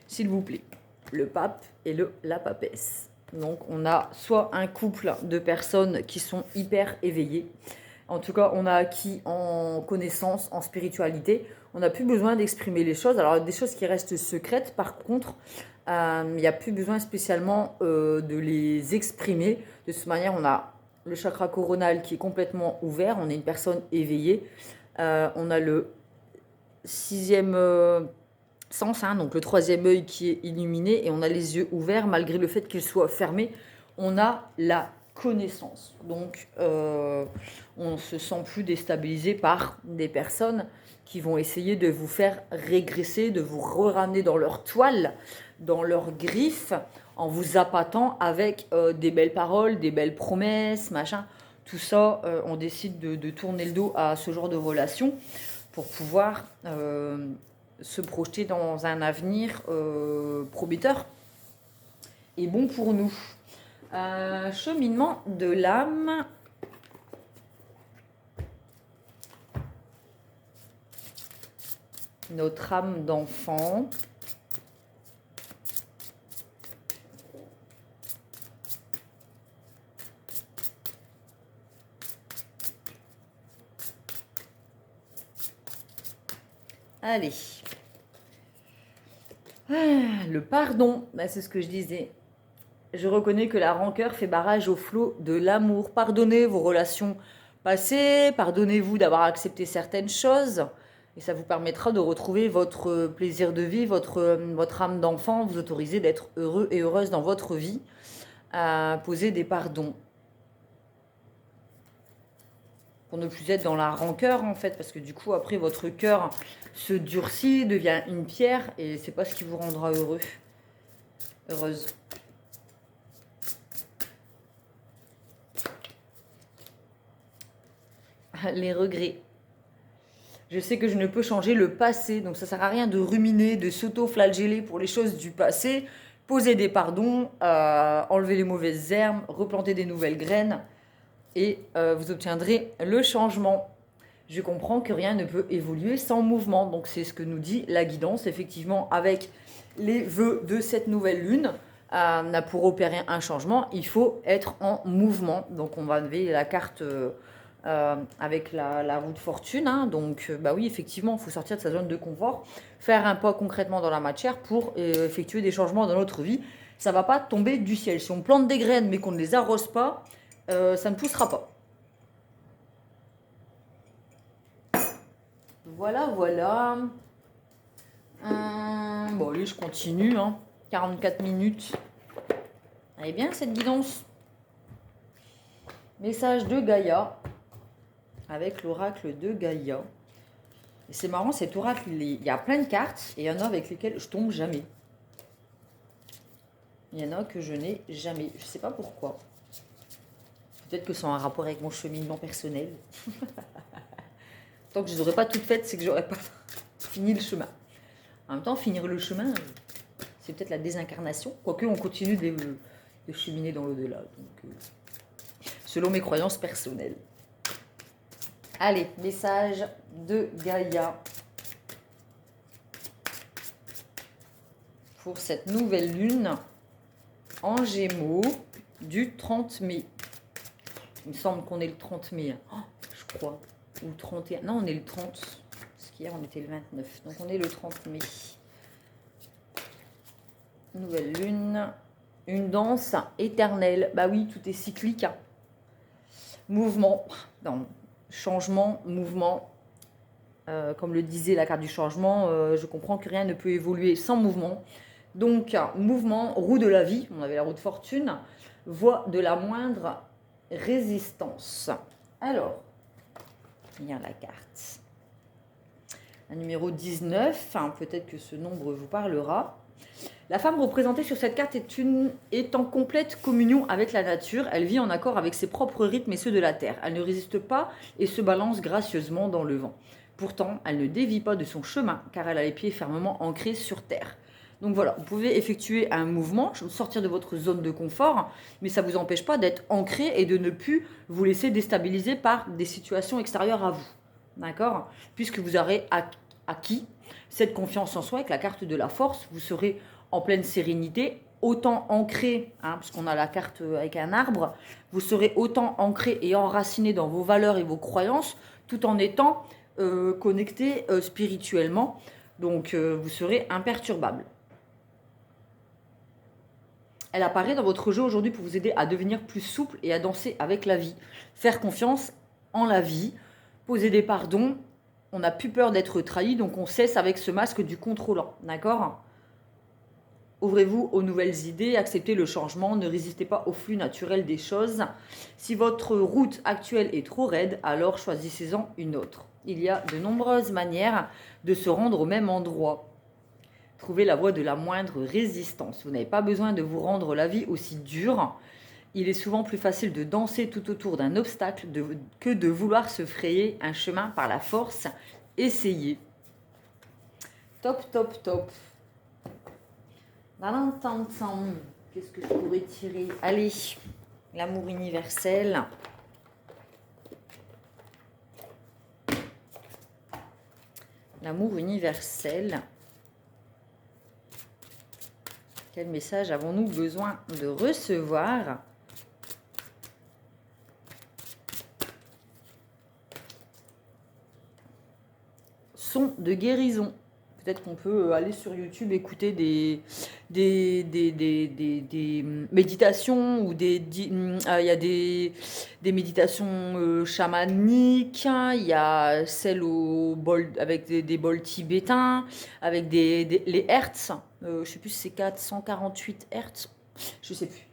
S'il vous plaît, le pape et la papesse. Donc on a soit un couple de personnes qui sont hyper éveillées. En tout cas, on a acquis en connaissance, en spiritualité. On n'a plus besoin d'exprimer les choses. Alors des choses qui restent secrètes, par contre, il n'y a plus besoin spécialement de les exprimer. De cette manière, on a le chakra coronal qui est complètement ouvert. On est une personne éveillée. On a le sixième sens, hein, donc le troisième œil qui est illuminé, et on a les yeux ouverts malgré le fait qu'ils soient fermés. On a la connaissance. Donc on ne se sent plus déstabilisé par des personnes qui vont essayer de vous faire régresser, de vous ramener dans leur toile, dans leurs griffes, en vous appâtant avec des belles paroles, des belles promesses, machin. Tout ça, on décide de tourner le dos à ce genre de relation pour pouvoir se projeter dans un avenir prometteur et bon pour nous. Cheminement de l'âme. Notre âme d'enfant. Allez. Le pardon, c'est ce que je disais. Je reconnais que la rancœur fait barrage au flot de l'amour. Pardonnez vos relations passées, pardonnez-vous d'avoir accepté certaines choses, et ça vous permettra de retrouver votre plaisir de vie, votre âme d'enfant, vous autoriser d'être heureux et heureuse dans votre vie. Poser des pardons. Pour ne plus être dans la rancœur, en fait, parce que du coup, après, votre cœur se durcit, devient une pierre, et c'est pas ce qui vous rendra heureux, heureuse. Les regrets. Je sais que je ne peux changer le passé, donc ça sert à rien de ruminer, de s'auto-flageller pour les choses du passé. Poser des pardons, enlever les mauvaises herbes, replanter des nouvelles graines, et vous obtiendrez le changement. Je comprends que rien ne peut évoluer sans mouvement, donc c'est ce que nous dit la guidance, effectivement, avec les vœux de cette nouvelle lune. Pour opérer un changement, il faut être en mouvement. Donc on va lever la carte avec la roue de fortune, hein. Donc bah oui, effectivement, il faut sortir de sa zone de confort, faire un pas concrètement dans la matière pour effectuer des changements dans notre vie. Ça ne va pas tomber du ciel. Si on plante des graines mais qu'on ne les arrose pas, ça ne poussera pas. Voilà, voilà. Bon, allez, je continue, hein. 44 minutes. Elle est bien, cette guidance. Message de Gaïa, avec l'oracle de Gaïa. Et c'est marrant, cet oracle, il y a plein de cartes, et il y en a avec lesquelles je tombe jamais. Il y en a que je n'ai jamais. Je ne sais pas pourquoi. Peut-être que c'est en rapport avec mon cheminement personnel. Tant que je ne les aurais pas toutes faites, c'est que j'aurais pas fini le chemin. En même temps, finir le chemin, c'est peut-être la désincarnation. Quoique, on continue de cheminer dans l'au-delà. Donc, selon mes croyances personnelles. Allez, message de Gaïa pour cette nouvelle lune en Gémeaux du 30 mai. Il me semble qu'on est le 30 mai, oh, je crois. Ou le 31. Non, on est le 30. Parce qu'hier, on était le 29. Donc, on est le 30 mai. Nouvelle lune. Une danse éternelle. Bah oui, tout est cyclique. Mouvement. Non, changement, mouvement. Comme le disait la carte du changement, je comprends que rien ne peut évoluer sans mouvement. Donc, mouvement, roue de la vie. On avait la roue de fortune. Voie de la moindre résistance. Alors, lire la carte. Un numéro 19, peut-être que ce nombre vous parlera. La femme représentée sur cette carte est en complète communion avec la nature. Elle vit en accord avec ses propres rythmes et ceux de la terre. Elle ne résiste pas et se balance gracieusement dans le vent. Pourtant, elle ne dévie pas de son chemin car elle a les pieds fermement ancrés sur terre. Donc voilà, vous pouvez effectuer un mouvement, sortir de votre zone de confort, mais ça ne vous empêche pas d'être ancré et de ne plus vous laisser déstabiliser par des situations extérieures à vous. D'accord ? Puisque vous aurez acquis cette confiance en soi avec la carte de la force, vous serez en pleine sérénité, autant ancré, puisqu'on a la carte avec un arbre, vous serez autant ancré et enraciné dans vos valeurs et vos croyances, tout en étant connecté spirituellement. Donc vous serez imperturbable. Elle apparaît dans votre jeu aujourd'hui pour vous aider à devenir plus souple et à danser avec la vie. Faire confiance en la vie, poser des pardons. On n'a plus peur d'être trahi, donc on cesse avec ce masque du contrôlant. D'accord ? Ouvrez-vous aux nouvelles idées, acceptez le changement, ne résistez pas au flux naturel des choses. Si votre route actuelle est trop raide, alors choisissez-en une autre. Il y a de nombreuses manières de se rendre au même endroit. Trouvez la voie de la moindre résistance. Vous n'avez pas besoin de vous rendre la vie aussi dure. Il est souvent plus facile de danser tout autour d'un obstacle que de vouloir se frayer un chemin par la force. Essayez. Top, top, top. Qu'est-ce que je pourrais tirer? Allez, l'amour universel. L'amour universel. Quel message avons-nous besoin de recevoir? Son de guérison. Peut-être qu'on peut aller sur YouTube écouter des méditations ou il y a des méditations chamaniques, il y a celles au bol, avec des bols tibétains, avec les hertz, je ne sais plus si c'est 448 hertz, je ne sais plus.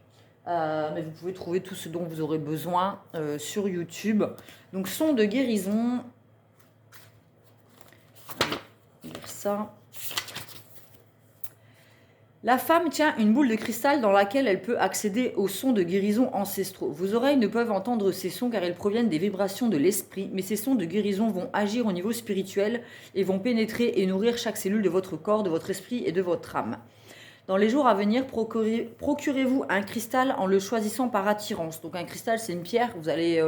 Mais vous pouvez trouver tout ce dont vous aurez besoin sur YouTube. Donc, son de guérison. Ça. La femme tient une boule de cristal dans laquelle elle peut accéder aux sons de guérison ancestraux. Vos oreilles ne peuvent entendre ces sons car ils proviennent des vibrations de l'esprit, mais ces sons de guérison vont agir au niveau spirituel et vont pénétrer et nourrir chaque cellule de votre corps, de votre esprit et de votre âme. Dans les jours à venir, procurez-vous un cristal en le choisissant par attirance. Donc un cristal, c'est une pierre, vous allez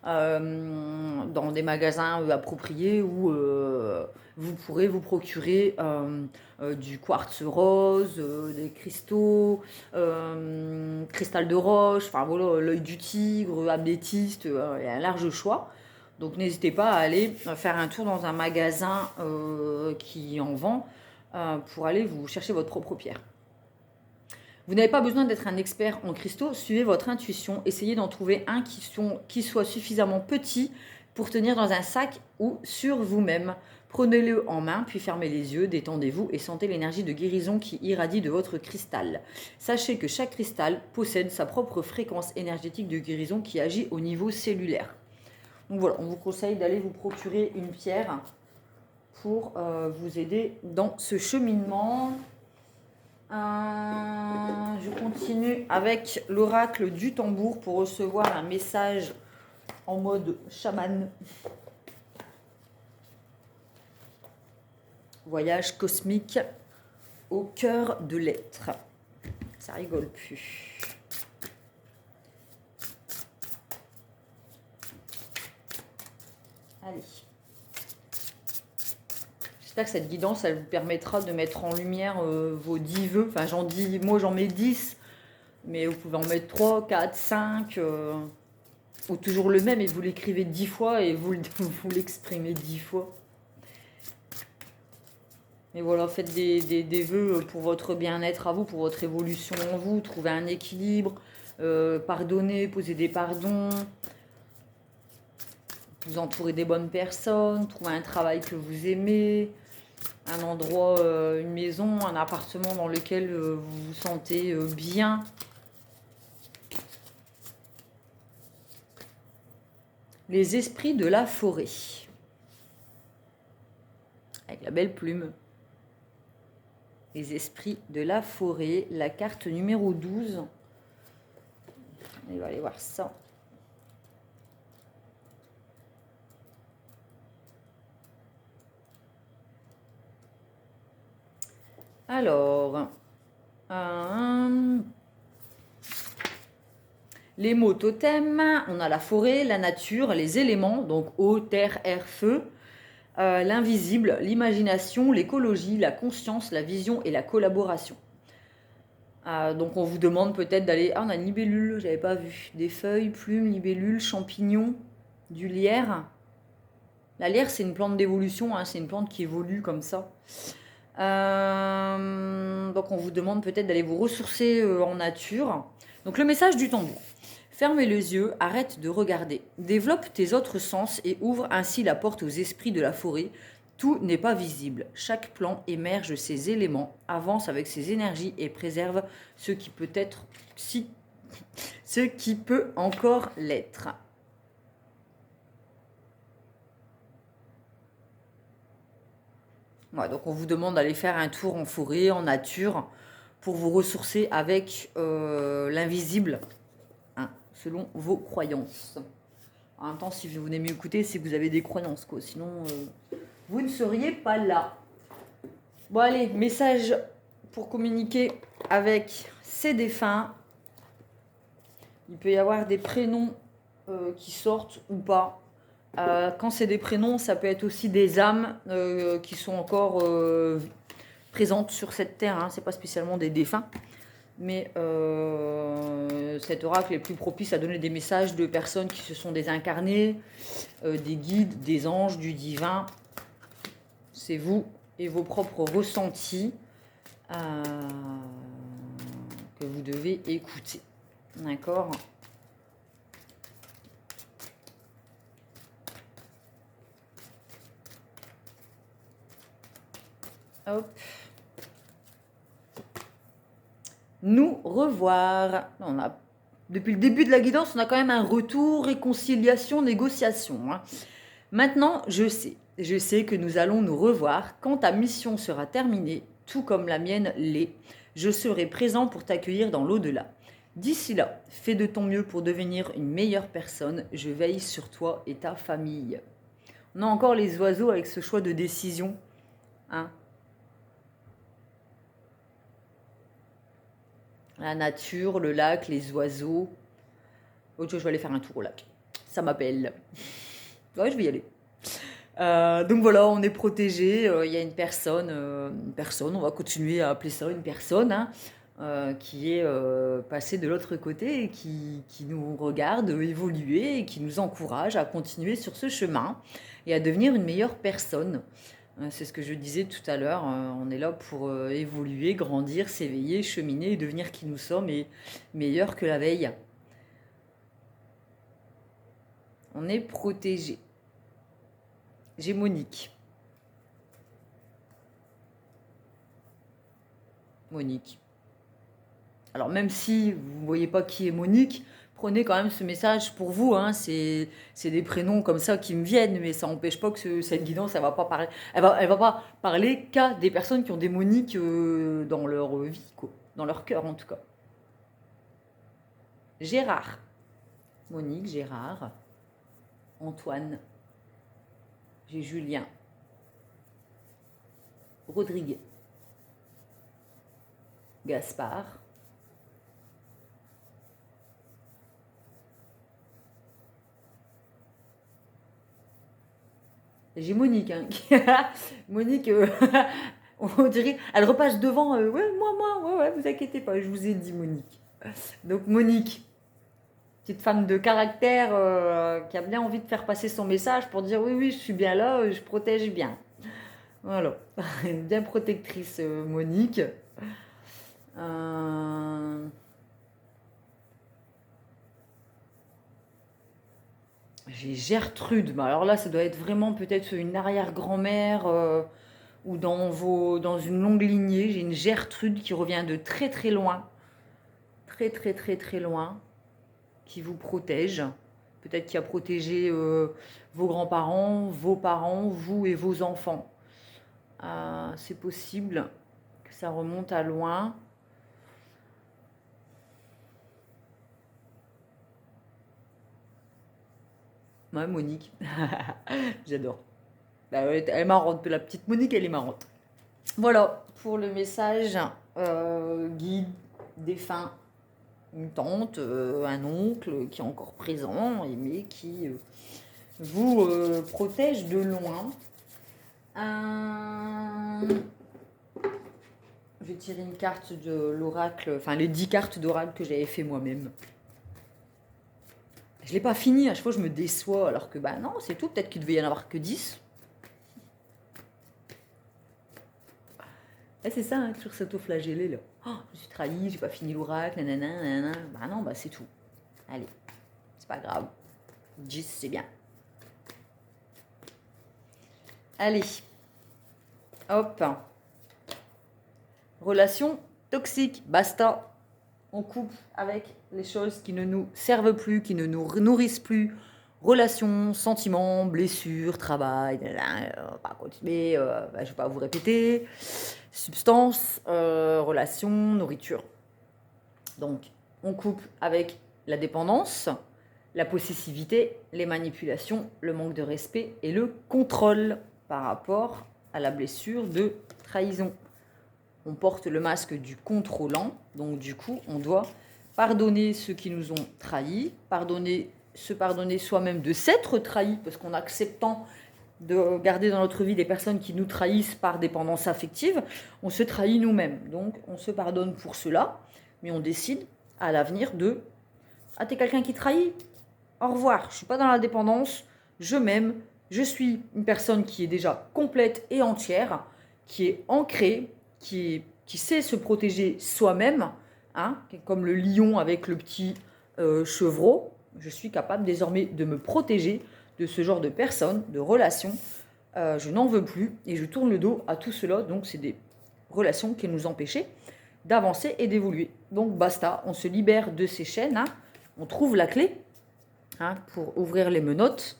dans des magasins appropriés où vous pourrez vous procurer du quartz rose, des cristaux, cristal de roche, enfin voilà, l'œil du tigre, améthyste, il y a un large choix. Donc n'hésitez pas à aller faire un tour dans un magasin qui en vend pour aller vous chercher votre propre pierre. Vous n'avez pas besoin d'être un expert en cristaux, suivez votre intuition, essayez d'en trouver un qui soit suffisamment petit pour tenir dans un sac ou sur vous-même. Prenez-le en main, puis fermez les yeux, détendez-vous et sentez l'énergie de guérison qui irradie de votre cristal. Sachez que chaque cristal possède sa propre fréquence énergétique de guérison qui agit au niveau cellulaire. Donc voilà, on vous conseille d'aller vous procurer une pierre pour vous aider dans ce cheminement. Je continue avec l'oracle du tambour pour recevoir un message en mode chaman. Voyage cosmique au cœur de l'être. Ça rigole plus. Allez. J'espère que cette guidance, elle vous permettra de mettre en lumière vos 10 vœux. Enfin, moi j'en mets 10, mais vous pouvez en mettre 3, 4, 5, ou toujours le même, et vous l'écrivez 10 fois et vous l'exprimez 10 fois. Et voilà, faites des vœux pour votre bien-être à vous, pour votre évolution en vous, trouver un équilibre, pardonner, poser des pardons, vous entourer des bonnes personnes, trouver un travail que vous aimez, un endroit, une maison, un appartement dans lequel vous vous sentez bien. Les esprits de la forêt. Avec la belle plume. Les esprits de la forêt, la carte numéro 12. On va aller voir ça. Alors, les mots totems, on a la forêt, la nature, les éléments, donc eau, terre, air, feu, l'invisible, l'imagination, l'écologie, la conscience, la vision et la collaboration. Donc on vous demande peut-être d'aller... Ah, on a une libellule, j'avais pas vu. Des feuilles, plumes, libellules, champignons, du lierre. La lierre, c'est une plante d'évolution, hein, c'est une plante qui évolue comme ça. Donc on vous demande peut-être d'aller vous ressourcer en nature. Donc le message du tambour. Ferme les yeux, arrête de regarder. Développe tes autres sens et ouvre ainsi la porte aux esprits de la forêt. Tout n'est pas visible. Chaque plan émerge ses éléments, avance avec ses énergies et préserve ce qui peut être, ce qui peut encore l'être. Voilà, donc on vous demande d'aller faire un tour en forêt, en nature, pour vous ressourcer avec l'invisible, hein, selon vos croyances. En même temps, si vous venez m'écouter, c'est que vous avez des croyances, quoi. Sinon, vous ne seriez pas là. Bon, allez, message pour communiquer avec ces défunts. Il peut y avoir des prénoms qui sortent ou pas. Quand c'est des prénoms, ça peut être aussi des âmes qui sont encore présentes sur cette terre. Hein. C'est pas spécialement des défunts. Mais cet oracle est plus propice à donner des messages de personnes qui se sont désincarnées, des guides, des anges, du divin. C'est vous et vos propres ressentis que vous devez écouter. D'accord ? Hop. Nous revoir. Depuis le début de la guidance, on a quand même un retour, réconciliation, négociation. Hein. Maintenant, je sais que nous allons nous revoir quand ta mission sera terminée, tout comme la mienne l'est. Je serai présent pour t'accueillir dans l'au-delà. D'ici là, fais de ton mieux pour devenir une meilleure personne. Je veille sur toi et ta famille. On a encore les oiseaux avec ce choix de décision. Hein. La nature, le lac, les oiseaux. Autre chose, je vais aller faire un tour au lac. Ça m'appelle. Ouais, je vais y aller. Donc voilà, on est protégé. Il y a une personne, on va continuer à appeler ça une personne, hein, qui est passée de l'autre côté et qui nous regarde évoluer et qui nous encourage à continuer sur ce chemin et à devenir une meilleure personne. C'est ce que je disais tout à l'heure. On est là pour évoluer, grandir, s'éveiller, cheminer et devenir qui nous sommes et meilleur que la veille. On est protégé. J'ai Monique. Monique. Alors même si vous ne voyez pas qui est Monique, prenez quand même ce message pour vous, hein. C'est des prénoms comme ça qui me viennent, mais ça n'empêche pas que cette guidance, elle va pas parler, elle va pas parler qu'à des personnes qui ont des Moniques dans leur vie, quoi, dans leur cœur en tout cas. Gérard, Monique, Gérard, Antoine, j'ai Julien, Rodrigue, Gaspard, j'ai Monique, hein. Monique, on dirait, elle repasse devant, ouais, ouais, vous inquiétez pas, je vous ai dit Monique. Donc Monique, petite femme de caractère qui a bien envie de faire passer son message pour dire oui, je suis bien là, je protège bien. Voilà, bien protectrice Monique. J'ai Gertrude, mais alors là ça doit être vraiment peut-être une arrière-grand-mère ou dans une longue lignée. J'ai une Gertrude qui revient de très très loin, très loin, qui vous protège. Peut-être qui a protégé vos grands-parents, vos parents, vous et vos enfants. C'est possible que ça remonte à loin. Ouais, Monique. J'adore. Bah, elle est marrante. La petite Monique, elle est marrante. Voilà pour le message guide, défunt, une tante, un oncle qui est encore présent, mais qui vous protège de loin. Je vais tirer une carte de l'oracle, enfin les 10 cartes d'oracle que j'avais fait moi-même. Je ne l'ai pas fini, à chaque fois je me déçois, alors que bah non, c'est tout, peut-être qu'il devait y en avoir que 10. C'est ça, hein, toujours s'auto-flageller là. Oh, je suis trahie, j'ai pas fini l'oracle, nanana. Bah non, bah c'est tout. Allez, c'est pas grave. 10, c'est bien. Allez. Hop. Relation toxique, basta. On coupe avec les choses qui ne nous servent plus, qui ne nous nourrissent plus. Relations, sentiments, blessures, travail, pas continuer, je ne vais pas vous répéter. Substance, relations, nourriture. Donc, on coupe avec la dépendance, la possessivité, les manipulations, le manque de respect et le contrôle par rapport à la blessure de trahison. On porte le masque du contrôlant, donc du coup, on doit pardonner ceux qui nous ont trahis, se pardonner soi-même de s'être trahi, parce qu'en acceptant de garder dans notre vie des personnes qui nous trahissent par dépendance affective, on se trahit nous-mêmes. Donc, on se pardonne pour cela, mais on décide à l'avenir de « Ah, t'es quelqu'un qui trahit ? Au revoir, je ne suis pas dans la dépendance, je m'aime, je suis une personne qui est déjà complète et entière, qui est ancrée, qui sait se protéger soi-même, hein, comme le lion avec le petit chevreau. Je suis capable désormais de me protéger de ce genre de personnes, de relations. Je n'en veux plus et je tourne le dos à tout cela. Donc, c'est des relations qui nous empêchaient d'avancer et d'évoluer. Donc, basta, on se libère de ces chaînes. Hein. On trouve la clé pour ouvrir les menottes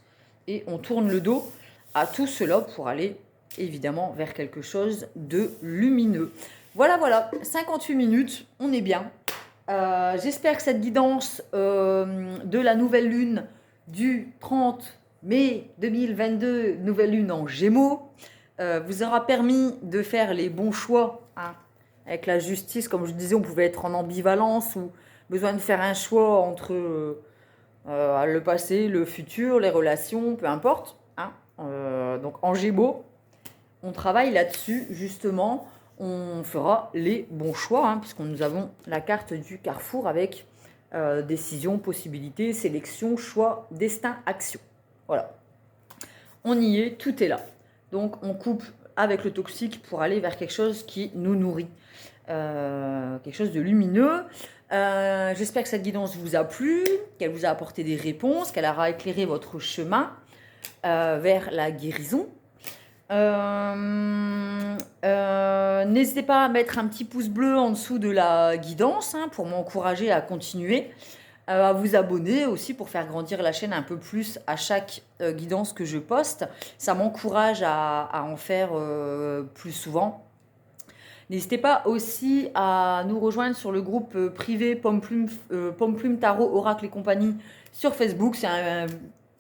et on tourne le dos à tout cela pour aller évidemment vers quelque chose de lumineux. Voilà, 58 minutes, on est bien. J'espère que cette guidance de la nouvelle lune du 30 mai 2022, nouvelle lune en Gémeaux, vous aura permis de faire les bons choix. Hein. Avec la justice, comme je disais, on pouvait être en ambivalence ou besoin de faire un choix entre le passé, le futur, les relations, peu importe. Hein. Donc en Gémeaux, on travaille là-dessus, justement, on fera les bons choix, hein, puisque nous avons la carte du carrefour avec décision, possibilité, sélection, choix, destin, action. Voilà. On y est, tout est là. Donc on coupe avec le toxique pour aller vers quelque chose qui nous nourrit, quelque chose de lumineux. J'espère que cette guidance vous a plu, qu'elle vous a apporté des réponses, qu'elle aura éclairé votre chemin vers la guérison. N'hésitez pas à mettre un petit pouce bleu en dessous de la guidance pour m'encourager à continuer. à vous abonner aussi pour faire grandir la chaîne un peu plus à chaque guidance que je poste. Ça m'encourage à en faire plus souvent. N'hésitez pas aussi à nous rejoindre sur le groupe privé Pomme Plume Tarot Oracle et compagnie sur Facebook. C'est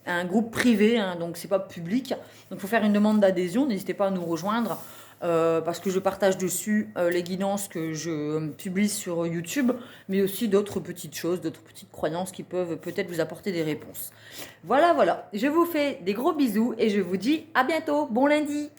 un groupe privé, hein, donc c'est pas public. Donc il faut faire une demande d'adhésion. N'hésitez pas à nous rejoindre parce que je partage dessus les guidances que je publie sur YouTube, mais aussi d'autres petites choses, d'autres petites croyances qui peuvent peut-être vous apporter des réponses. Voilà, voilà. Je vous fais des gros bisous et je vous dis à bientôt. Bon lundi!